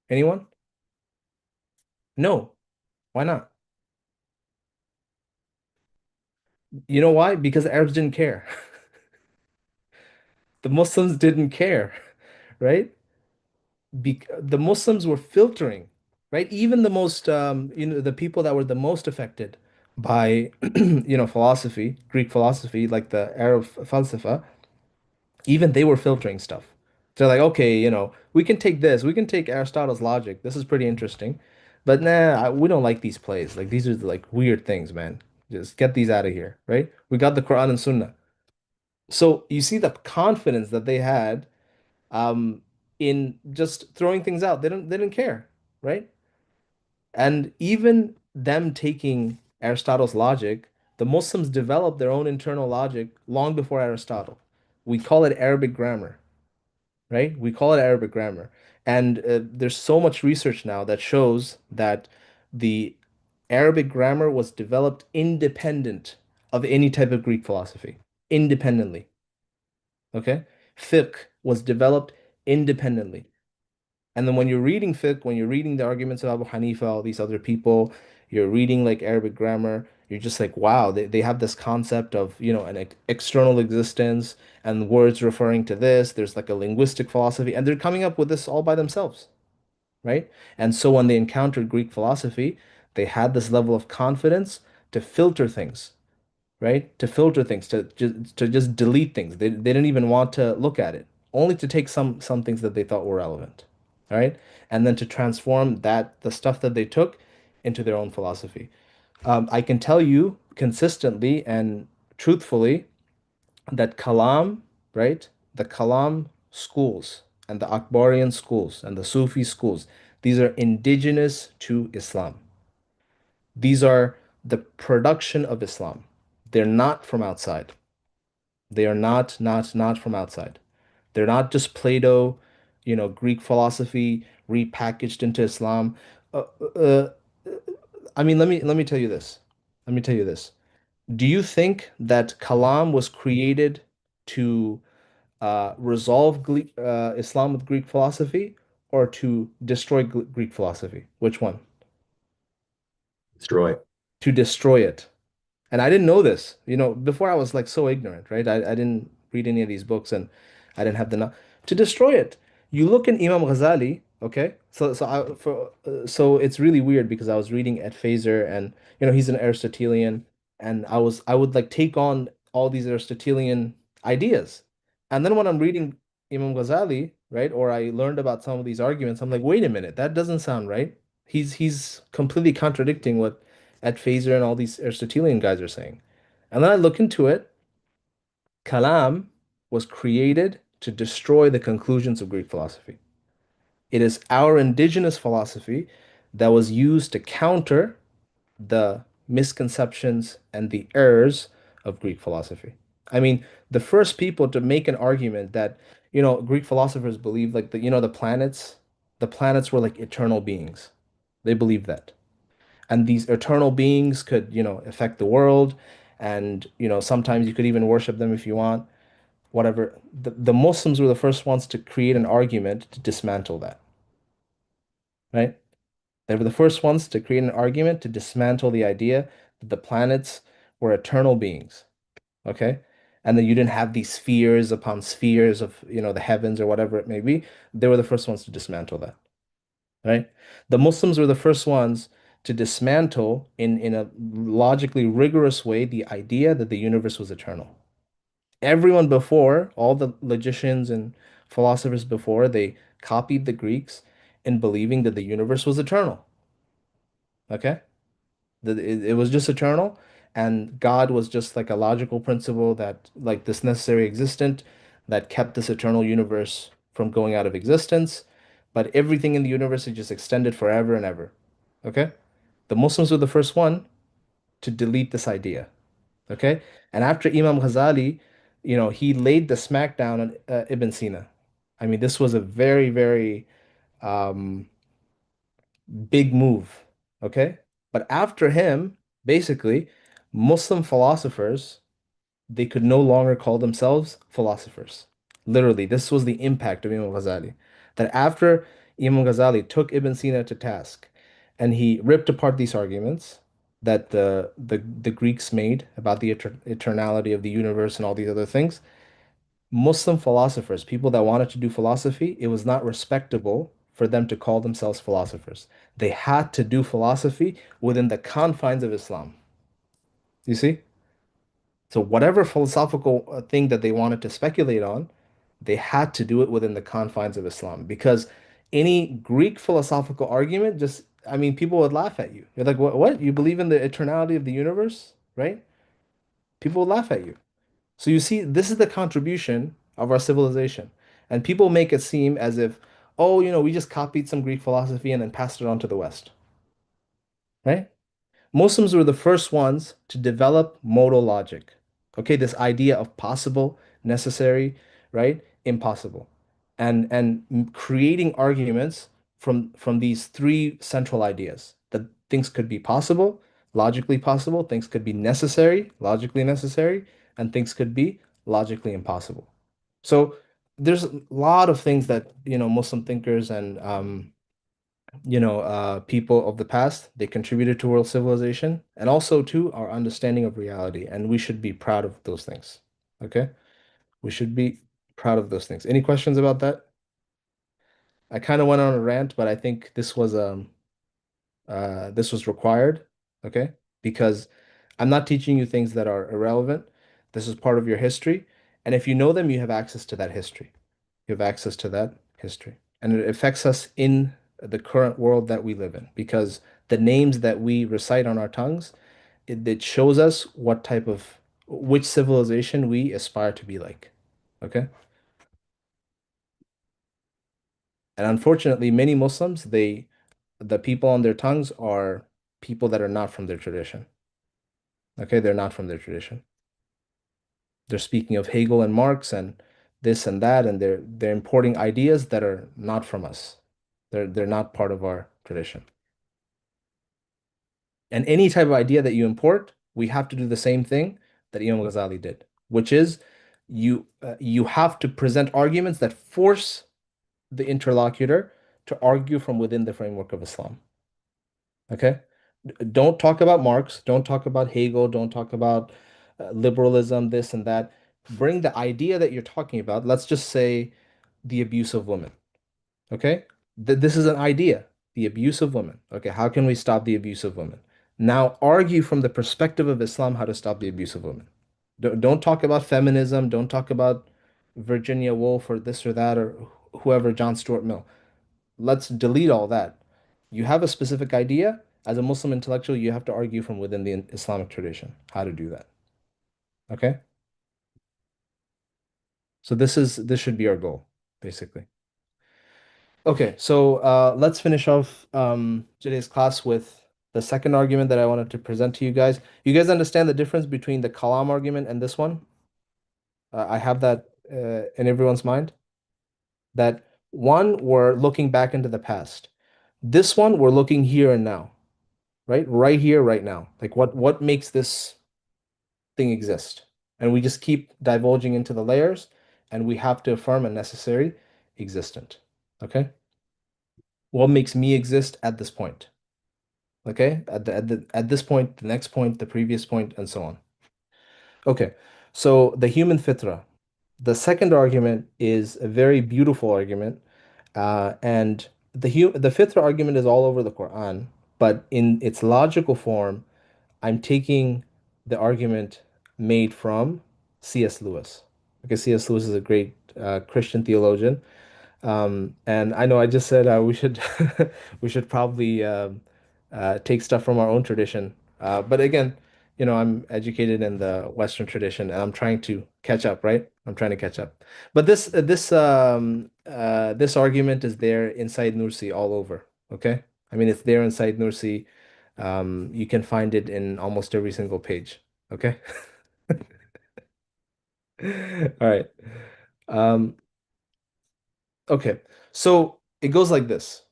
Anyone? No. Why not? You know why? Because the Arabs didn't care. The Muslims didn't care, right? The Muslims were filtering, right? Even the most, the people that were the most affected by, philosophy, Greek philosophy, like the Arab falsafa, even they were filtering stuff. They're like, okay, we can take this, we can take Aristotle's logic. This is pretty interesting, but nah, we don't like these plays. Like these are like weird things, man. Just get these out of here, right? We got the Quran and Sunnah. So you see the confidence that they had um, in just throwing things out. They didn't care, right? And even them taking Aristotle's logic, the Muslims developed their own internal logic long before Aristotle. We call it Arabic grammar, right? We call it Arabic grammar. And there's so much research now that shows that the Arabic grammar was developed independent of any type of Greek philosophy, independently. Okay? Fiqh was developed independently. And then when you're reading fiqh, when you're reading the arguments of Abu Hanifa, all these other people, you're reading like Arabic grammar, you're just like, wow, they have this concept of, an external existence and words referring to this. There's like a linguistic philosophy, and they're coming up with this all by themselves, right? And so when they encountered Greek philosophy, they had this level of confidence to filter things, right? To filter things, to just delete things. They didn't even want to look at it, only to take some things that they thought were relevant, all right? And then to transform the stuff that they took into their own philosophy. I can tell you consistently and truthfully that Kalam, right? The Kalam schools and the Akbarian schools and the Sufi schools, these are indigenous to Islam. These are the production of Islam. They're not from outside. They are not from outside. They're not just Plato, Greek philosophy repackaged into Islam. Uh, uh, I mean, let me tell you this. Let me tell you this. Do you think that Kalam was created to resolve Islam with Greek philosophy or to destroy Greek philosophy? Which one? Destroy. To destroy it. And I didn't know this. Before I was like so ignorant, right? I didn't read any of these books and I didn't have the to destroy it. You look in Imam Ghazali, okay? So it's really weird because I was reading at Phaser and he's an Aristotelian and I would like take on all these Aristotelian ideas. And then when I'm reading Imam Ghazali, right, or I learned about some of these arguments, I'm like, wait a minute, that doesn't sound right. He's completely contradicting what at Phaser and all these Aristotelian guys are saying. And then I look into it. Kalam was created to destroy the conclusions of Greek philosophy. It is our indigenous philosophy that was used to counter the misconceptions and the errors of Greek philosophy. I mean, the first people to make an argument that, Greek philosophers believed like the planets were like eternal beings. They believed that. And these eternal beings could, affect the world. And, sometimes you could even worship them if you want, whatever. The Muslims were the first ones to create an argument to dismantle that, right? They were the first ones to create an argument to dismantle the idea that the planets were eternal beings, okay? And then you didn't have these spheres upon spheres of, the heavens or whatever it may be. They were the first ones to dismantle that, right? The Muslims were the first ones to dismantle in a logically rigorous way the idea that the universe was eternal. Everyone before, all the logicians and philosophers before, they copied the Greeks in believing that the universe was eternal, okay? That it was just eternal, and God was just like a logical principle that, like this necessary existent, that kept this eternal universe from going out of existence. But everything in the universe is just extended forever and ever. Okay? The Muslims were the first one to delete this idea. Okay? And after Imam Ghazali, he laid the smackdown on Ibn Sina. I mean, this was a very, very um, big move. Okay? But after him, basically, Muslim philosophers, they could no longer call themselves philosophers. Literally, this was the impact of Imam Ghazali. That after Imam Ghazali took Ibn Sina to task and he ripped apart these arguments that the Greeks made about the eternality of the universe and all these other things, Muslim philosophers, people that wanted to do philosophy, it was not respectable for them to call themselves philosophers. They had to do philosophy within the confines of Islam. You see? So whatever philosophical thing that they wanted to speculate on, they had to do it within the confines of Islam because any Greek philosophical argument just, I mean, people would laugh at you. You're like, what? What? You believe in the eternality of the universe, right? People would laugh at you. So you see, this is the contribution of our civilization. And people make it seem as if, oh, we just copied some Greek philosophy and then passed it on to the West, right? Muslims were the first ones to develop modal logic. Okay, this idea of possible, necessary, right? Impossible. And creating arguments from these three central ideas that things could be possible, things could be logically necessary, and things could be logically impossible. So there's a lot of things that, Muslim thinkers and people of the past, they contributed to world civilization and also to our understanding of reality. And we should be proud of those things. Okay? We should be proud of those things. Any questions about that? I kind of went on a rant, but I think this was required, okay? Because I'm not teaching you things that are irrelevant. This is part of your history. And if you know them, you have access to that history. You have access to that history. And it affects us in the current world that we live in because the names that we recite on our tongues, it shows us which civilization we aspire to be like. Okay? And unfortunately, many Muslims, the people on their tongues are people that are not from their tradition. Okay? They're not from their tradition. They're speaking of Hegel and Marx and this and that, and they're importing ideas that are not from us. They're not part of our tradition. And any type of idea that you import, we have to do the same thing that Imam Ghazali did, which is you have to present arguments that force the interlocutor to argue from within the framework of Islam. Okay? Don't talk about Marx, don't talk about Hegel, don't talk about liberalism, this and that. Bring the idea that you're talking about. Let's just say the abuse of women. Okay? This is an idea, the abuse of women. Okay, how can we stop the abuse of women? Now argue from the perspective of Islam how to stop the abuse of women. Don't talk about feminism. Don't talk about Virginia Woolf or this or that or whoever, John Stuart Mill. Let's delete all that. You have a specific idea. As a Muslim intellectual, you have to argue from within the Islamic tradition how to do that. Okay? So this should be our goal, basically. Okay, so let's finish off today's class with the second argument that I wanted to present to you guys. You guys understand the difference between the Kalam argument and this one? I have that in everyone's mind. That one, we're looking back into the past. This one, we're looking here and now, right? Right here, right now. Like what makes this thing exist? And we just keep divulging into the layers, and we have to affirm a necessary existent. Okay? What makes me exist at this point? Okay? At this point, the next point, the previous point, and so on. Okay. So the human fitra. The second argument is a very beautiful argument, and the fifth argument is all over the Quran, but in its logical form, I'm taking the argument made from C.S. Lewis. Okay, C.S. Lewis is a great Christian theologian, and I know I just said we should we should probably take stuff from our own tradition. But again, I'm educated in the Western tradition, and I'm trying to catch up, right? I'm trying to catch up. But this argument is there inside Nursi all over. Okay, I mean it's there inside Nursi. You can find it in almost every single page. Okay. All right. Um, okay. So it goes like this.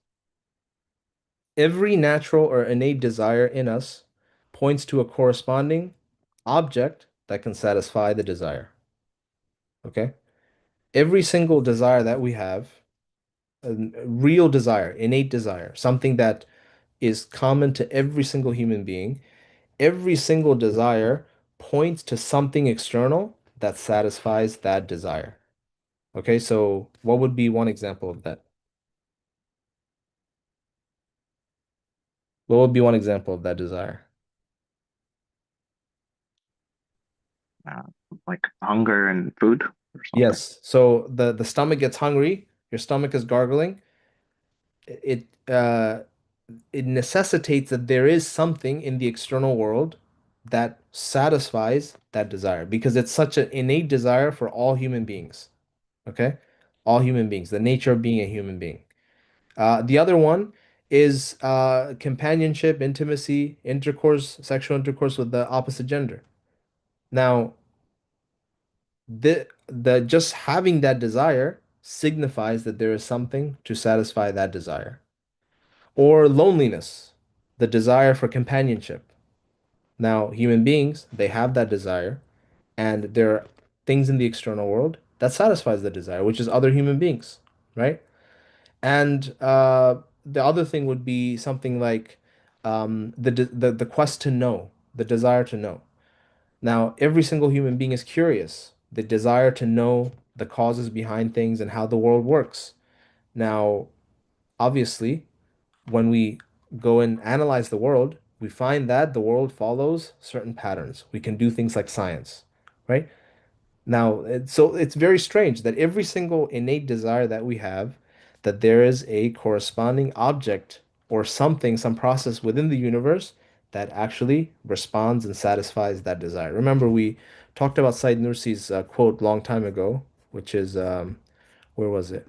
Every natural or innate desire in us points to a corresponding object that can satisfy the desire. Okay? Every single desire that we have, a real desire, innate desire, something that is common to every single human being, every single desire points to something external that satisfies that desire. Okay, so what would be one example of that? What would be one example of that desire? uh, like hunger and food or something. Yes. So the stomach gets hungry, your stomach is gargling. It it necessitates that there is something in the external world that satisfies that desire because it's such an innate desire for all human beings. Okay? All human beings, the nature of being a human being. The other one is companionship, intimacy, intercourse, sexual intercourse with the opposite gender. Now, the just having that desire signifies that there is something to satisfy that desire. Or loneliness, the desire for companionship. Now, human beings, they have that desire, and there are things in the external world that satisfies the desire, which is other human beings, right? And the other thing would be something like the quest to know, the desire to know. Now, every single human being is curious, the desire to know the causes behind things and how the world works. Now, obviously, when we go and analyze the world, we find that the world follows certain patterns. We can do things like science, right? Now, so it's very strange that every single innate desire that we have, that there is a corresponding object or something, some process within the universe that actually responds and satisfies that desire. Remember, we talked about Said Nursi's quote long time ago, which is, where was it?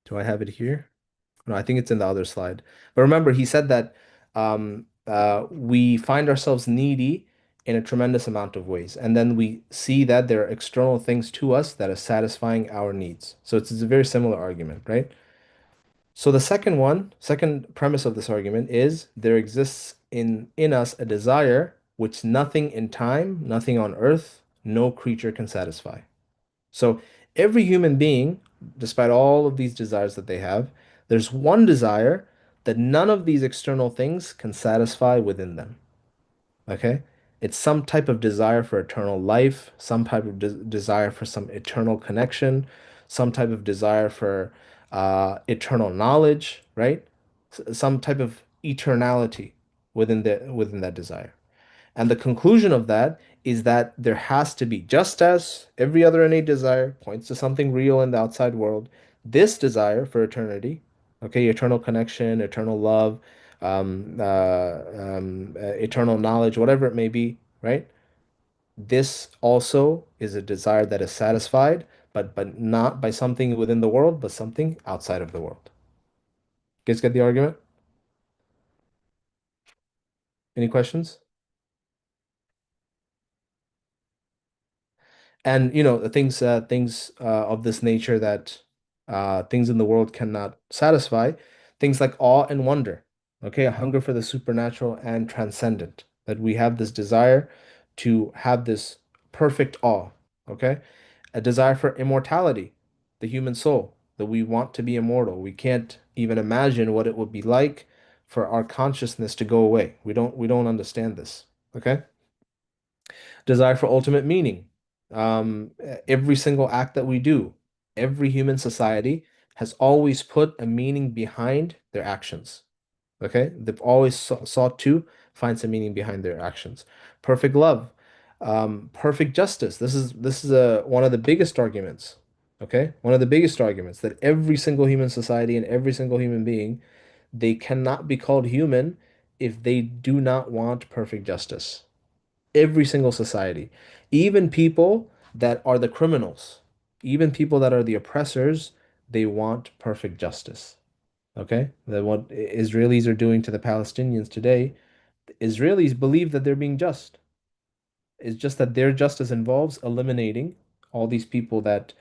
Do I have it here? No, I think it's in the other slide. But remember, he said that we find ourselves needy in a tremendous amount of ways. And then we see that there are external things to us that are satisfying our needs. So it's a very similar argument, right? So the second premise of this argument is there exists in us a desire which nothing in time, nothing on earth, no creature can satisfy. So every human being, despite all of these desires that they have, there's one desire that none of these external things can satisfy within them. Okay? It's some type of desire for eternal life, some type of desire for some eternal connection, some type of desire for eternal knowledge, right? Some type of eternality within that desire. And the conclusion of that is that there has to be, just as every other innate desire points to something real in the outside world, this desire for eternity, okay, eternal connection, eternal love, eternal knowledge, whatever it may be, right? This also is a desire that is satisfied, but not by something within the world, but something outside of the world. Guys get the argument? Any questions? and the things of this nature that things in the world cannot satisfy, things like awe and wonder, okay, a hunger for the supernatural and transcendent, that we have this desire to have this perfect awe, okay, a desire for immortality, the human soul, that we want to be immortal. We can't even imagine what it would be like for our consciousness to go away. We don't understand this, okay? Desire for ultimate meaning. Every single act that we do, every human society has always put a meaning behind their actions. Okay? They've always sought to find some meaning behind their actions. Perfect love, perfect justice. This is one of the biggest arguments. Okay? One of the biggest arguments that every single human society and every single human being, they cannot be called human if they do not want perfect justice. Every single society, even people that are the criminals, even people that are the oppressors, they want perfect justice. Okay? That what Israelis are doing to the Palestinians today, the Israelis believe that they're being just. It's just that their justice involves eliminating all these people that,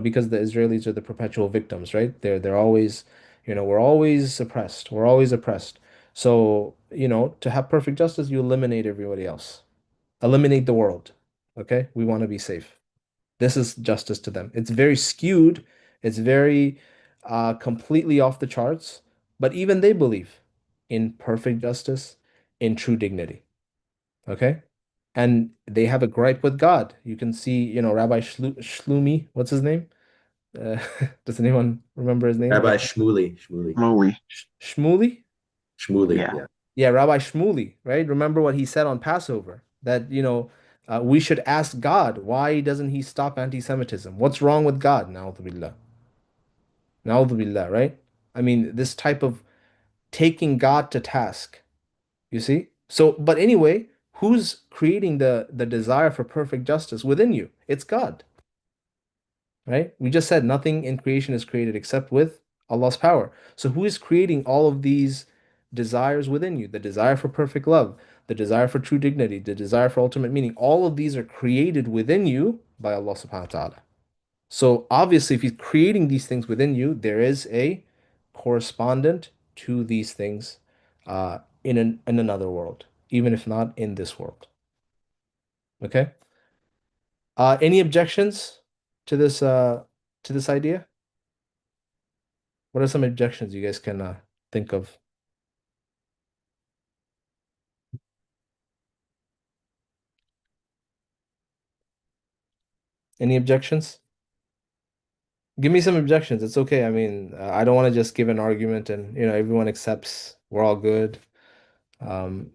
because the Israelis are the perpetual victims, right? They're always, we're always oppressed. We're always oppressed. So, to have perfect justice, you eliminate everybody else. Eliminate the world. Okay? We want to be safe. This is justice to them. It's very skewed. It's very completely off the charts. But even they believe in perfect justice, in true dignity. Okay? And they have a gripe with God. You can see, Rabbi Shlumi, what's his name? Uh, does anyone remember his name? Rabbi Shmuley, Movie. Shmuli? Shmuley, Yeah. yeah. Yeah, Rabbi Shmuli, right? Remember what he said on Passover, that, we should ask God, why doesn't he stop anti-Semitism? What's wrong with God? Na'udhu billah. Na'udhu billah, right? I mean, this type of taking God to task, you see? So, but anyway, who's creating the desire for perfect justice within you? It's God. Right? We just said nothing in creation is created except with Allah's power. So who is creating all of these desires within you? The desire for perfect love, the desire for true dignity, the desire for ultimate meaning. All of these are created within you by Allah subhanahu wa ta'ala. So obviously, if He's creating these things within you, there is a correspondent to these things in another world, even if not in this world. Okay? Any objections to this idea? What are some objections you guys can think of? Any objections? Give me some objections. It's okay. I mean, I don't want to just give an argument and everyone accepts we're all good. Um,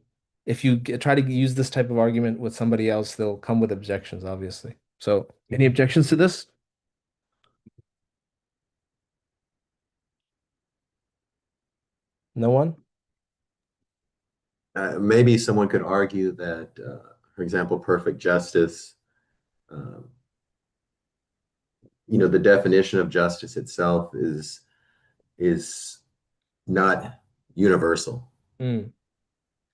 if you try to use this type of argument with somebody else, they'll come with objections, obviously. So, any objections to this? No one? Maybe someone could argue that, for example, perfect justice, uh, the definition of justice itself is not universal. Mm,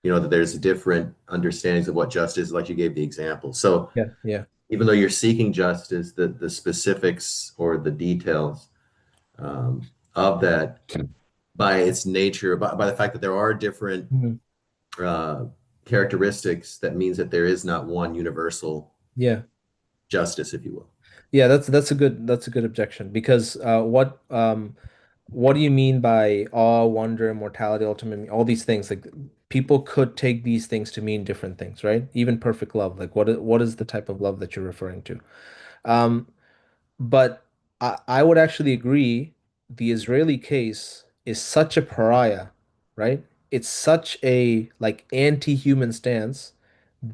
That there's different understandings of what justice is, like you gave the example. So yeah, yeah. even though you're seeking justice, the specifics or the details of that, by its nature, by the fact that there are different Mhm. uh, characteristics, that means that there is not one universal Yeah. justice, if you will. Yeah, that's a good objection because what do you mean by awe, wonder, immortality, ultimate, all these things? Like people could take these things to mean different things, right? Even perfect love. Like what is the type of love that you're referring to? Um, but I would actually agree the Israeli case is such a pariah, right? It's such a like anti-human stance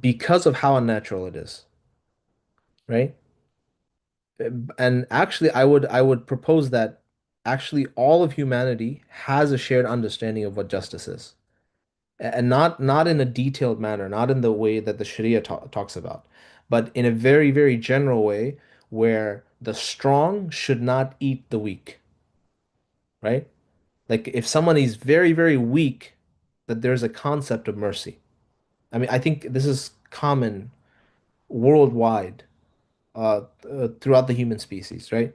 because of how unnatural it is, right? And actually I would propose that actually all of humanity has a shared understanding of what justice is. And not in a detailed manner, not in the way that the Sharia talks about, but in a very, very general way where the strong should not eat the weak, right? Like if someone is very, very weak, that there's a concept of mercy. I mean, I think this is common worldwide. throughout the human species, right?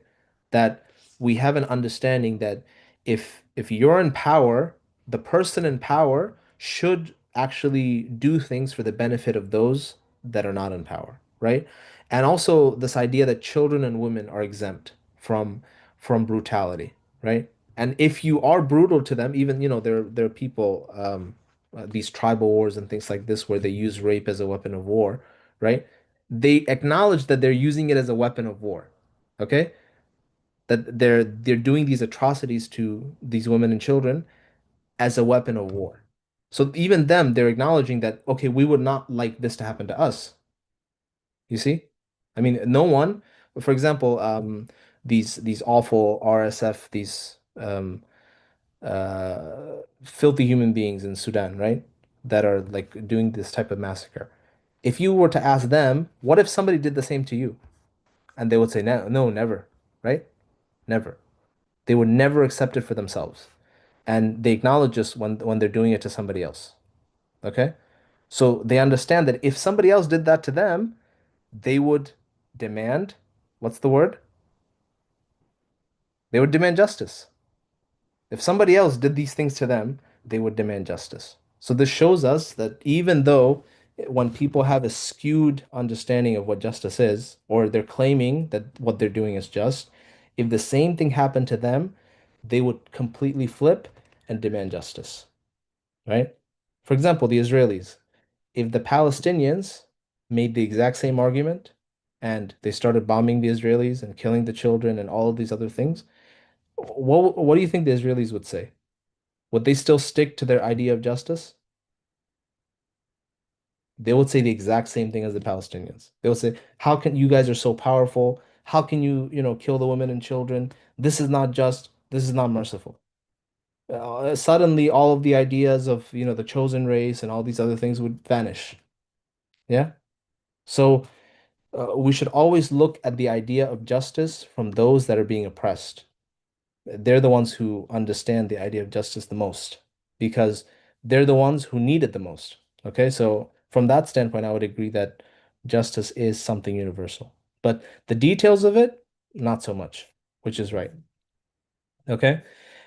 That we have an understanding that if you're in power, the person in power should actually do things for the benefit of those that are not in power, right? And also this idea that children and women are exempt from brutality, right? And if you are brutal to them, even there are people these tribal wars and things like this where they use rape as a weapon of war, right? They acknowledge that they're using it as a weapon of war. Okay? That they're doing these atrocities to these women and children as a weapon of war. So even them, they're acknowledging that, okay, we would not like this to happen to us. You see? I mean, no one, for example, these awful RSF, these filthy human beings in Sudan, right? That are like doing this type of massacre. If you were to ask them, what if somebody did the same to you? And they would say, no, no, never, right? Never. They would never accept it for themselves. And they acknowledge this when they're doing it to somebody else. Okay? So they understand that if somebody else did that to them, they would demand, what's the word? They would demand justice. If somebody else did these things to them, they would demand justice. So this shows us that even though when people have a skewed understanding of what justice is, or they're claiming that what they're doing is just, if the same thing happened to them, they would completely flip and demand justice, right? For example, the Israelis, if the Palestinians made the exact same argument and they started bombing the Israelis and killing the children and all of these other things, what do you think the Israelis would say? Would they still stick to their idea of justice? They would say the exact same thing as the Palestinians. They would say, "How can you guys are so powerful? How can you, kill the women and children? This is not just. This is not merciful." Suddenly, all of the ideas of, the chosen race and all these other things would vanish. Yeah. So we should always look at the idea of justice from those that are being oppressed. They're the ones who understand the idea of justice the most because they're the ones who need it the most. Okay, so from that standpoint, I would agree that justice is something universal. But the details of it, not so much, which is right. Okay,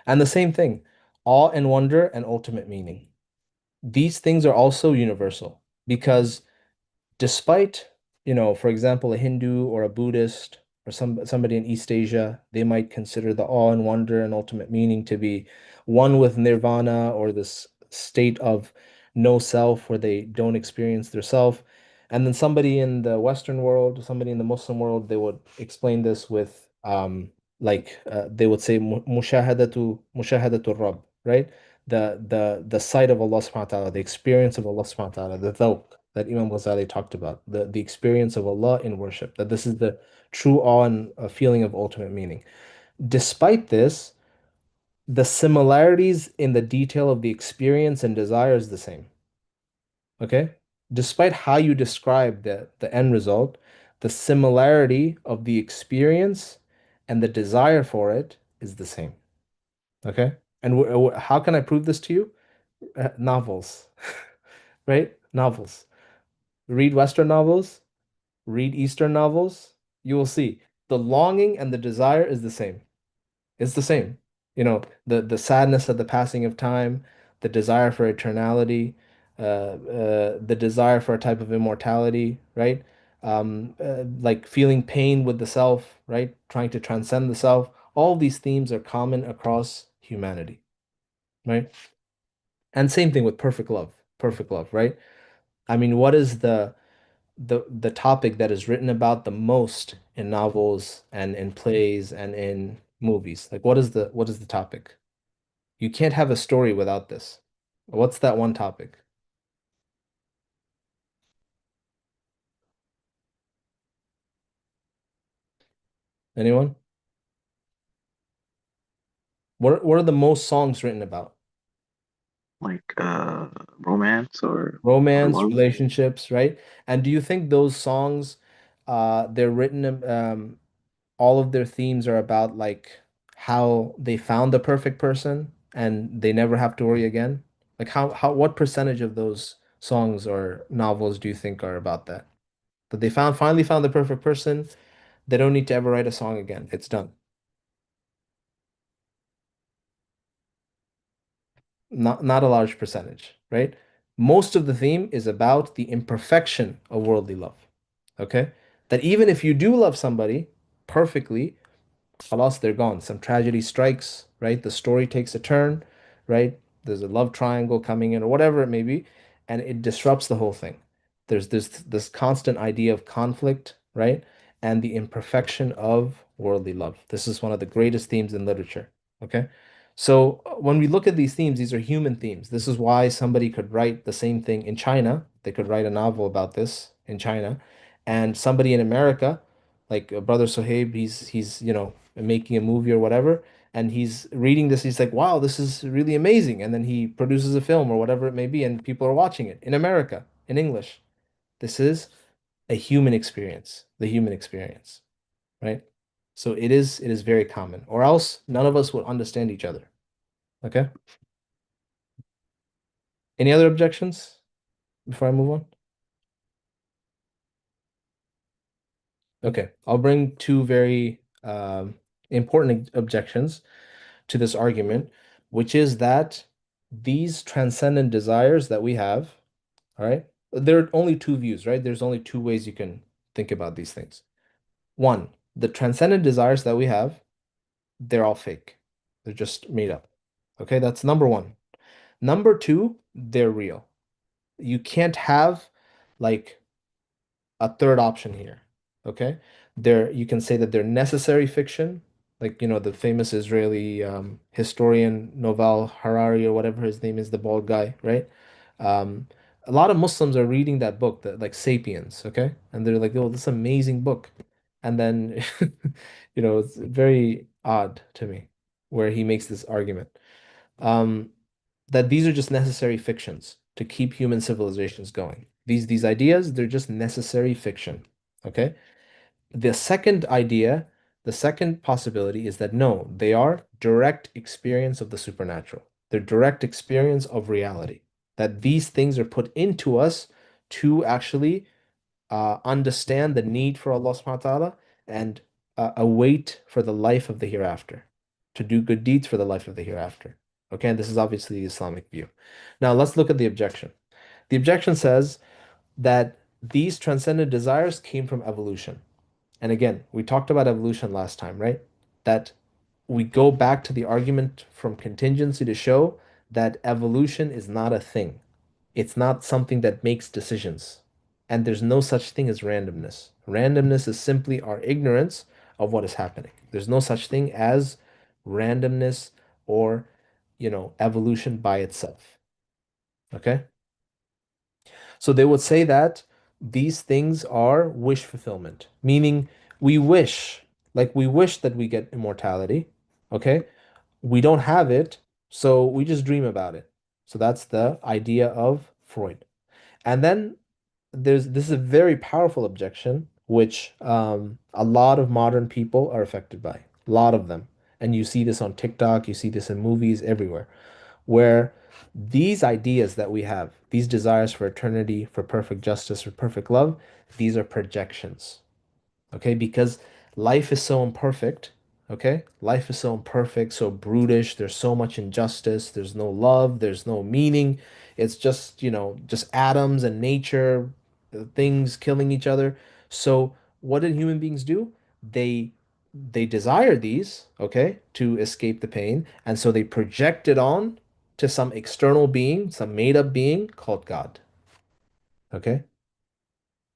and the same thing, awe and wonder and ultimate meaning. These things are also universal because despite, for example, a Hindu or a Buddhist or somebody in East Asia, they might consider the awe and wonder and ultimate meaning to be one with nirvana or this state of no self where they don't experience their self. And then somebody in the Western world, somebody in the Muslim world, they would explain this with they would say mushahadatu Rabb, right? The sight of Allah subhanahu wa ta'ala, the experience of Allah subhanahu wa ta'ala, the dhawq that Imam Ghazali talked about, the experience of Allah in worship, that this is the true awe and feeling of ultimate meaning. Despite this, the similarities in the detail of the experience and desire is the same. Okay? Despite how you describe the end result, the similarity of the experience and the desire for it is the same. Okay? And how can I prove this to you? Novels, right? Novels. Read Western novels, read Eastern novels, you will see the longing and the desire is the same. It's the same. The sadness at the passing of time, the desire for eternality, the desire for a type of immortality, right? Like feeling pain with the self, right? Trying to transcend the self. All these themes are common across humanity, right? And same thing with perfect love, right? I mean, what is the topic that is written about the most in novels and in plays and in movies? Like what is the topic? You can't have a story without this. What's that one topic? Anyone? What are the most songs written about? like romance or Romance, love. relationships, right? And do you think those songs they're written all of their themes are about like how they found the perfect person and they never have to worry again? Like what percentage of those songs or novels do you think are about that? That they finally found the perfect person. They don't need to ever write a song again. It's done. Not a large percentage, right? Most of the theme is about the imperfection of worldly love. Okay? That even if you do love somebody perfectly, khalas, they're gone. Some tragedy strikes, right? The story takes a turn, right? There's a love triangle coming in or whatever it may be, and it disrupts the whole thing. There's this constant idea of conflict, right? And the imperfection of worldly love. This is one of the greatest themes in literature. Okay? So when we look at these themes, these are human themes. This is why somebody could write the same thing in China. They could write a novel about this in China, and somebody in America, like Brother Sohaib, he's making a movie or whatever, and he's reading this. He's like, "Wow, this is really amazing!" And then he produces a film or whatever it may be, and people are watching it in America in English. This is a human experience, the human experience, right? So it is very common, or else none of us would understand each other. Okay. Any other objections before I move on? Okay, I'll bring two very important objections to this argument, which is that these transcendent desires that we have, all right, there are only two views, right? There's only two ways you can think about these things. One, the transcendent desires that we have, they're all fake. They're just made up. Okay, that's number one. Number two, they're real. You can't have like a third option here. Okay. You can say that they're necessary fiction, like, the famous Israeli historian Noval Harari or whatever his name is, the bald guy, right? Um, a lot of Muslims are reading that book, that like Sapiens, okay? And they're like, oh, this amazing book. And then, it's very odd to me where he makes this argument. Um, that these are just necessary fictions to keep human civilizations going. These ideas, they're just necessary fiction. Okay? The second idea, the second possibility is that no, they are direct experience of the supernatural. They're direct experience of reality. That these things are put into us to actually understand the need for Allah subhanahu wa ta'ala and await for the life of the hereafter, to do good deeds for the life of the hereafter. Okay, and this is obviously the Islamic view. Now let's look at the objection. The objection says that these transcendent desires came from evolution. And again, we talked about evolution last time, right? That we go back to the argument from contingency to show that evolution is not a thing. It's not something that makes decisions. And there's no such thing as randomness. Randomness is simply our ignorance of what is happening. There's no such thing as randomness or, evolution by itself. Okay? So they would say that these things are wish fulfillment, meaning we wish that we get immortality. Okay? We don't have it, so we just dream about it. So that's the idea of Freud. And then this is a very powerful objection, which a lot of modern people are affected by. A lot of them. And you see this on TikTok, you see this in movies everywhere, where these ideas that we have, these desires for eternity, for perfect justice, for perfect love, these are projections. Okay, because life is so imperfect. Okay, life is so imperfect, so brutish. There's so much injustice. There's no love. There's no meaning. It's just atoms and nature, things killing each other. So what did human beings do? They desire these, okay, to escape the pain, and so they project it on to some external being, some made up being called God. Okay,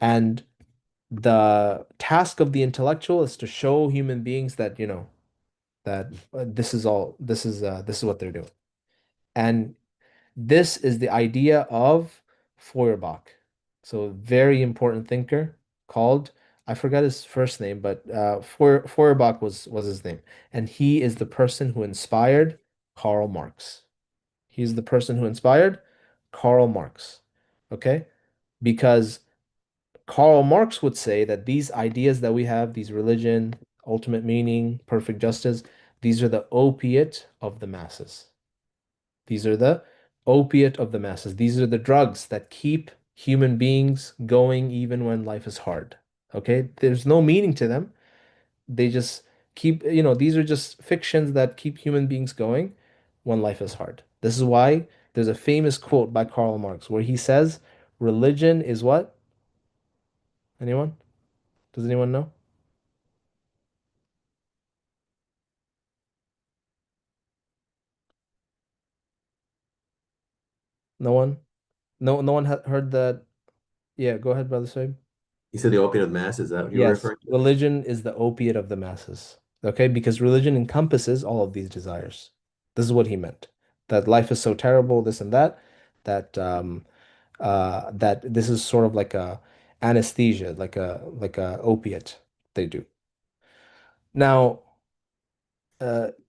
and the task of the intellectual is to show human beings that that this is what they're doing, and this is the idea of Feuerbach. So a very important thinker called, I forgot his first name, but Feuerbach was his name, and he is the person who inspired Karl Marx. He's the person who inspired Karl Marx. Okay, because Karl Marx would say that these ideas that we have, these religion, ultimate meaning, perfect justice, these are the opiate of the masses. These are the opiate of the masses. These are the drugs that keep human beings going even when life is hard. Okay? There's no meaning to them. They just keep, these are just fictions that keep human beings going when life is hard. This is why there's a famous quote by Karl Marx where he says, religion is what? Anyone? Does anyone know? No one? No one ha heard that. Yeah, go ahead, Brother Saib. You said the opiate of the mass, is that what you were Yes, referring to? religion is the opiate of the masses. Okay, because religion encompasses all of these desires. This is what he meant. That life is so terrible, this and that, that that this is sort of like a anesthesia, like a opiate they do. Now,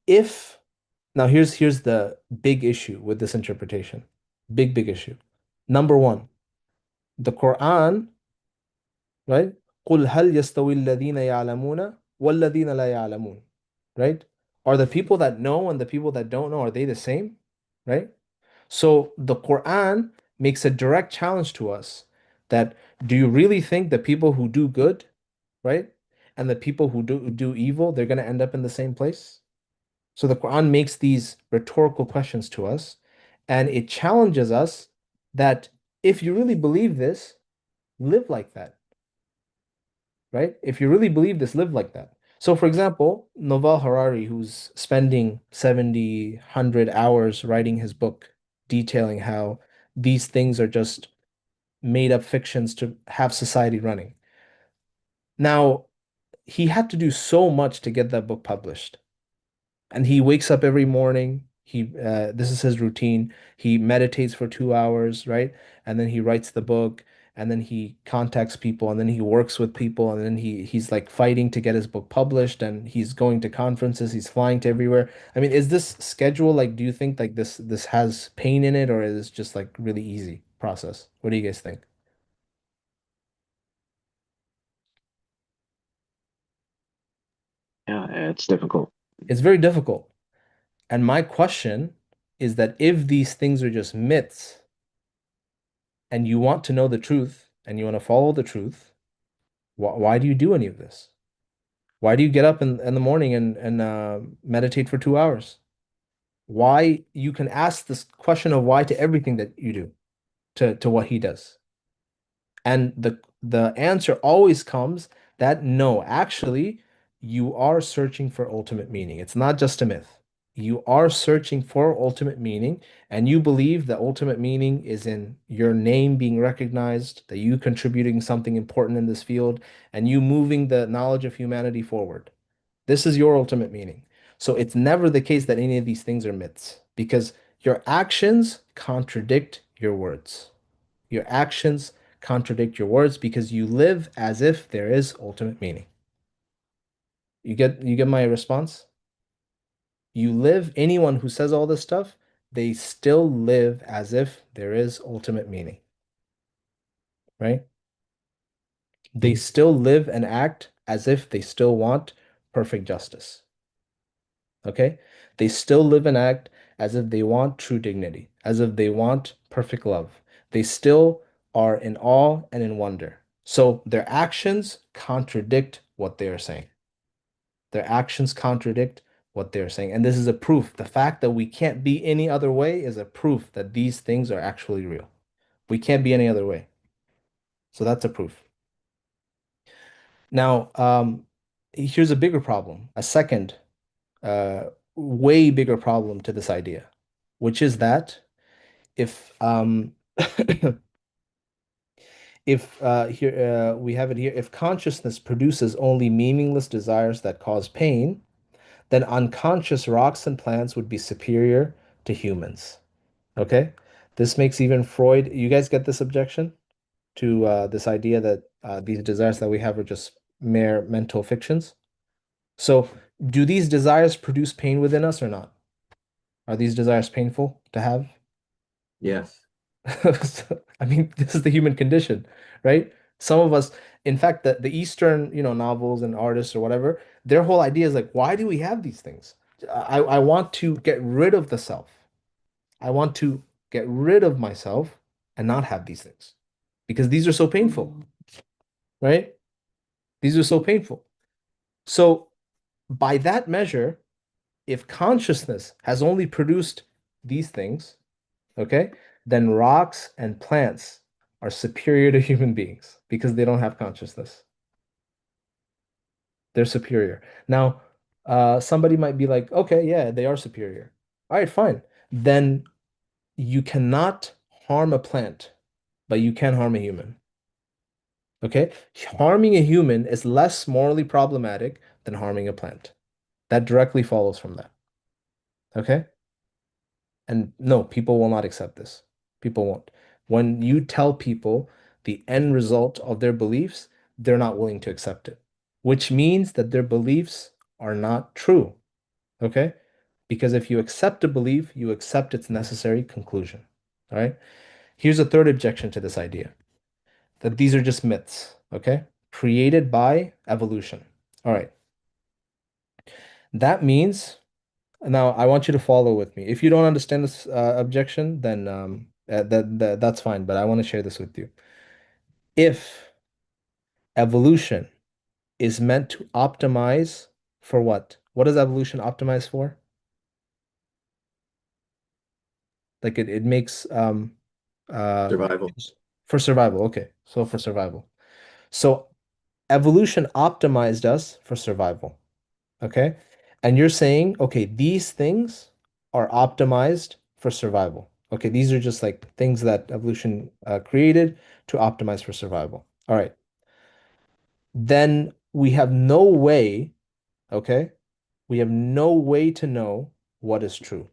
if now here's the big issue with this interpretation. Big issue. Number one, the Quran, right? قُلْ هَلْ يَسْتَوِي الَّذِينَ يَعْلَمُونَ وَالَّذِينَ لَا يَعْلَمُونَ. Right? Are the people that know and the people that don't know, are they the same? Right? So the Quran makes a direct challenge to us that do you really think the people who do good, right? And the people who do evil, they're going to end up in the same place? So the Quran makes these rhetorical questions to us, and it challenges us that if you really believe this, live like that, right? If you really believe this, live like that. So, for example, Noval Harari, who's spending 70, 100 hours writing his book, detailing how these things are just made up fictions to have society running. Now, he had to do so much to get that book published. And he wakes up every morning. This is his routine. He meditates for 2 hours, right? And then he writes the book, and then he contacts people, and then he works with people, and then he's like fighting to get his book published, and he's going to conferences, he's flying to everywhere. I mean, is this schedule like, do you think like this has pain in it, or is it just like really easy process? What do you guys think? Yeah, it's difficult. It's very difficult. And my question is that if these things are just myths, and you want to know the truth and you want to follow the truth, why do you do any of this? Why do you get up in the morning and meditate for 2 hours? Why you can ask this question of why to everything that you do, to what he does. And the answer always comes that no, actually, you are searching for ultimate meaning. It's not just a myth. You are searching for ultimate meaning, and you believe the ultimate meaning is in your name being recognized, that you contributing something important in this field, and you moving the knowledge of humanity forward. This is your ultimate meaning. So it's never the case that any of these things are myths, because your actions contradict your words. Your actions contradict your words because you live as if there is ultimate meaning. You get my response? You live, anyone who says all this stuff, they still live as if there is ultimate meaning, right? They still live and act as if they still want perfect justice. Okay? They still live and act as if they want true dignity, as if they want perfect love. They still are in awe and in wonder. So their actions contradict what they are saying. Their actions contradict what they're saying. And this is a proof. The fact that we can't be any other way is a proof that these things are actually real. We can't be any other way. So that's a proof. Now, here's a bigger problem, a second way bigger problem to this idea, which is that if if here we have it here, if consciousness produces only meaningless desires that cause pain, then unconscious rocks and plants would be superior to humans. Okay? This makes even Freud, you guys get this objection to this idea that these desires that we have are just mere mental fictions? So, do these desires produce pain within us or not? Are these desires painful to have? Yes. I mean, this is the human condition, right? Some of us, in fact, the Eastern, novels and artists or whatever, their whole idea is like, why do we have these things? I want to get rid of the self. I want to get rid of myself and not have these things. because these are so painful, right? These are so painful. So, by that measure, if consciousness has only produced these things, okay, then rocks and plants are superior to human beings because they don't have consciousness. They're superior. Now, somebody might be like, okay, yeah, they are superior. All right, fine. Then you cannot harm a plant, but you can harm a human. Okay? Harming a human is less morally problematic than harming a plant. That directly follows from that. Okay? And no, people will not accept this. People won't. When you tell people the end result of their beliefs, they're not willing to accept it, which means that their beliefs are not true. Okay? Because if you accept a belief, you accept its necessary conclusion. All right? Here's a third objection to this idea that these are just myths, okay? Created by evolution. All right. That means, now I want you to follow with me. If you don't understand this objection, then that's fine, but I want to share this with you. If evolution is meant to optimize for what? What does evolution optimize for? Like it makes uh Survival. for survival. Okay. So for survival. So evolution optimized us for survival. Okay. And you're saying, okay, these things are optimized for survival. Okay. These are just like things that evolution created to optimize for survival. All right. Then we have no way, okay? We have no way to know what is true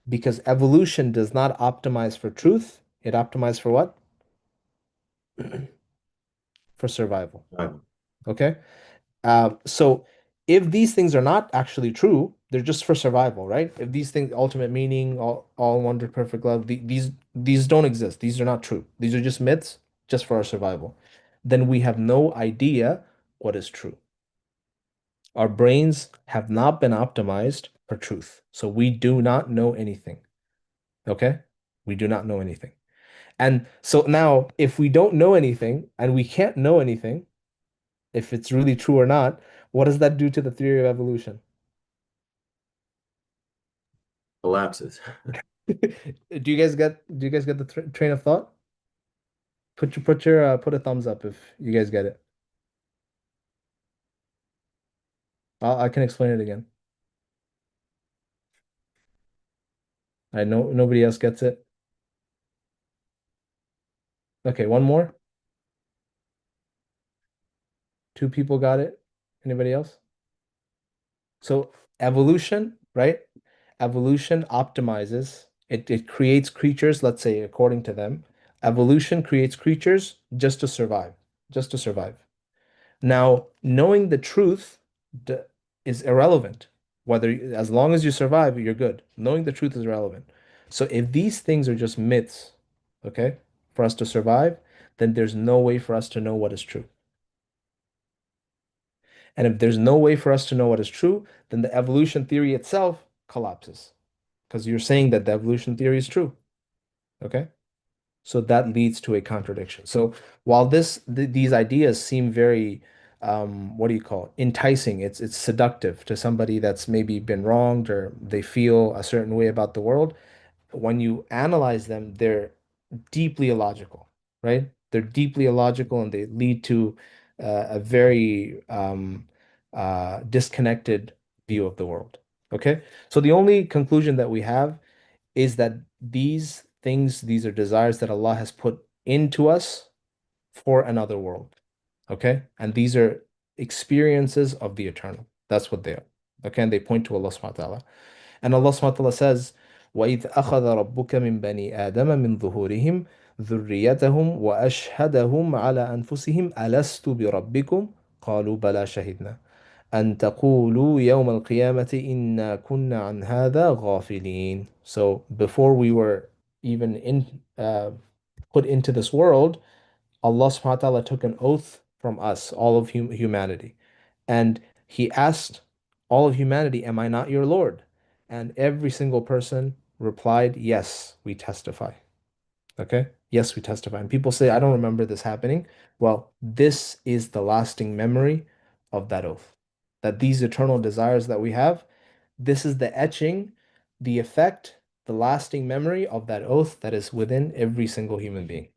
because evolution does not optimize for truth. It optimizes for what? For survival. Survival. Okay. So if these things are not actually true, they're just for survival, right? If these things, ultimate meaning, all wonder, perfect love, these don't exist. These are not true. These are just myths, just for our survival. Then we have no idea what is true. Our brains have not been optimized for truth. So we do not know anything. Okay? We do not know anything. And so now, if we don't know anything and we can't know anything, if it's really true or not, what does that do to the theory of evolution? Collapses. Do you guys get the train of thought? Put a thumbs up if you guys get it. I can explain it again. I know nobody else gets it. Okay, one more. Two people got it. Anybody else? So evolution, right? Evolution optimizes, it creates creatures, let's say, according to them. Evolution creates creatures just to survive, just to survive. Now, knowing the truth d- is irrelevant. Whether, as long as you survive, you're good. Knowing the truth is irrelevant. So if these things are just myths, okay, for us to survive, then there's no way for us to know what is true. And if there's no way for us to know what is true, then the evolution theory itself collapses because you're saying that the evolution theory is true. Okay? So that leads to a contradiction. So while these ideas seem very what do you call it? Enticing, it's seductive to somebody that's maybe been wronged or they feel a certain way about the world. When you analyze them, they're deeply illogical, right? They're deeply illogical and they lead to a very disconnected view of the world. Okay? So the only conclusion that we have is that these things, these are desires that Allah has put into us for another world. Okay? And these are experiences of the eternal. That's what they are. Okay? And they point to Allah subhanahu wa ta'ala. And Allah subhanahu wa ta'ala says, وَإِذْ أَخَذَ رَبُّكَ مِنْ بَنِي آدَمَ مِنْ ظُهُورِهِمْ ذُرِّيَّتَهُمْ وَأَشْهَدَهُمْ عَلَى أَنفُسِهِمْ أَلَسْتُ بِرَبِّكُمْ قَالُوا بَلَى شَهِدْنَا أن تقولوا يوم القيامة إنا كنا عن هذا غافلين. So before we were even put into this world, Allah subhanahu wa ta'ala took an oath from us, all of humanity. And He asked all of humanity, am I not your Lord? And every single person replied, yes, we testify. Okay? Yes, we testify. And people say, I don't remember this happening. Well, this is the lasting memory of that oath. That these eternal desires that we have, this is the etching, the effect, the lasting memory of that oath that is within every single human being.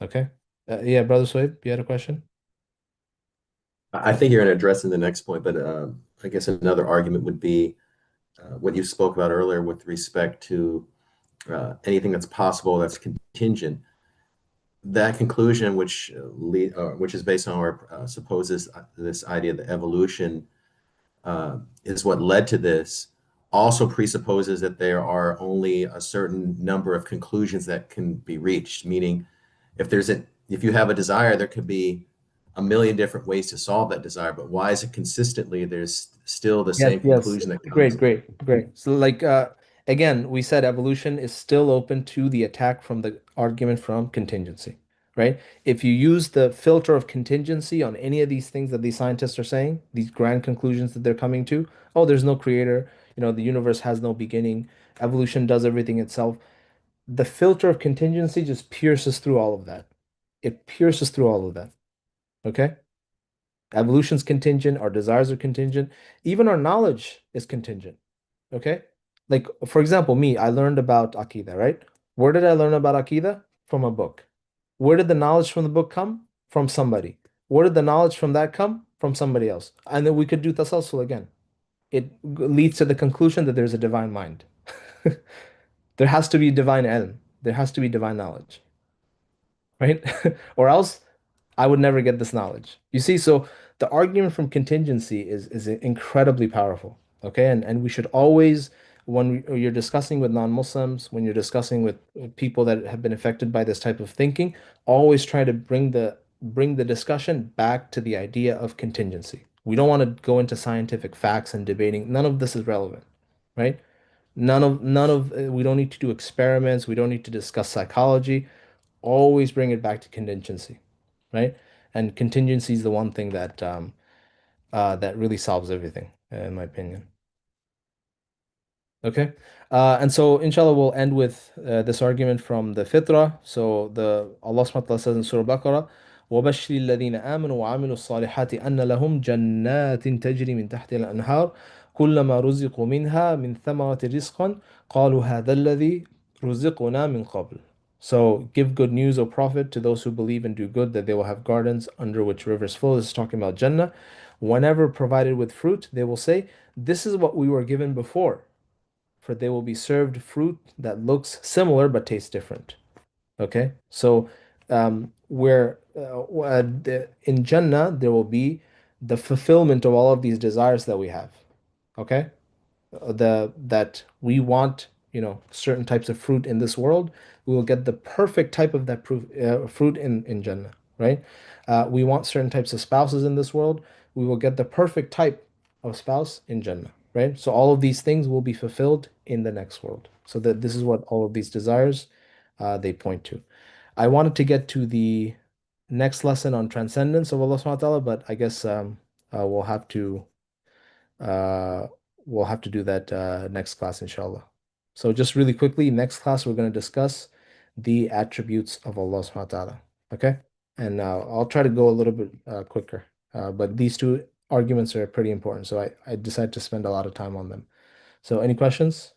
Okay? Yeah, Brother Swaib, you had a question? I think you're going to address in the next point, but I guess another argument would be what you spoke about earlier with respect to anything that's possible that's contingent. That conclusion, which is based on or supposes this idea that evolution is what led to this, also presupposes that there are only a certain number of conclusions that can be reached. Meaning, if you have a desire, there could be a million different ways to solve that desire, but why is it consistently there's still the Yes, same yes. conclusion that Great, comes? great, great. So like again, we said evolution is still open to the attack from the argument from contingency, right? If you use the filter of contingency on any of these things that these scientists are saying, these grand conclusions that they're coming to, oh, there's no creator, the universe has no beginning, evolution does everything itself. The filter of contingency just pierces through all of that. It pierces through all of that. Okay? Evolution's contingent, our desires are contingent, even our knowledge is contingent. Okay? Like, for example, me, I learned about Akida, right? Where did I learn about Akida? From a book. Where did the knowledge from the book come? From somebody. Where did the knowledge from that come? From somebody else. And then we could do tasalsul again. It leads to the conclusion that there's a divine mind. There has to be divine ilm. There has to be divine knowledge, right? Or else I would never get this knowledge. You see, so the argument from contingency is incredibly powerful. Okay, and we should always, when you're discussing with non-Muslims, when you're discussing with people that have been affected by this type of thinking, always try to bring the discussion back to the idea of contingency. We don't want to go into scientific facts and debating. None of this is relevant, right? None of we don't need to do experiments. We don't need to discuss psychology. Always bring it back to contingency, right? And contingency is the one thing that really solves everything, in my opinion. Okay. And so inshallah we'll end with this argument from the Fitra. So the Allah subhanahu wa ta'ala says in Surah Baqarah, وَبَشِّرِ الَّذِينَ آمَنُوا وَعَمِلُوا الصَّالِحَاتِ أَنَّ لَهُمْ جَنَّاتٍ تَجْرِي مِنْ تَحْتِهَا الْأَنْهَارُ كُلَّمَا رُزِقُوا مِنْهَا مِنْ ثَمَرَةٍ رِزْقًا قَالُوا هَذَا الَّذِي رُزِقْنَا مِنْ قَبْلُ. So give good news, O Prophet, to those who believe and do good, that they will have gardens under which rivers flow. This is talking about Jannah. Whenever provided with fruit, they will say, this is what we were given before, for they will be served fruit that looks similar but tastes different. Okay, so where in Jannah there will be the fulfillment of all of these desires that we have. Okay, that we want, certain types of fruit in this world, we will get the perfect type of that fruit in Jannah, right? We want certain types of spouses in this world, we will get the perfect type of spouse in Jannah, right? So all of these things will be fulfilled in the next world. So that this is what all of these desires they point to. I wanted to get to the next lesson on transcendence of Allah subhanahu wa ta'ala, but I guess uh, we'll have to uh, we'll have to do that next class, inshallah. So just really quickly, next class we're going to discuss the attributes of Allah subhanahu wa ta'ala. Okay? And I'll try to go a little bit quicker. But these two arguments are pretty important, so I decided to spend a lot of time on them. So any questions?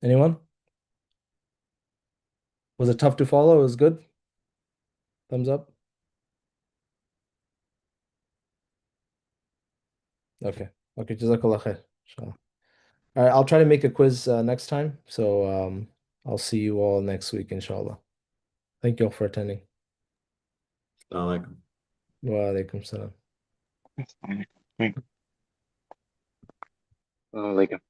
Anyone? Was it tough to follow? It was good? Thumbs up? Okay. Okay, Jazakallah khair. Inshallah. All right, I'll try to make a quiz next time. So I'll see you all next week, inshallah. Thank you all for attending. Like Wa alaikum salam. Like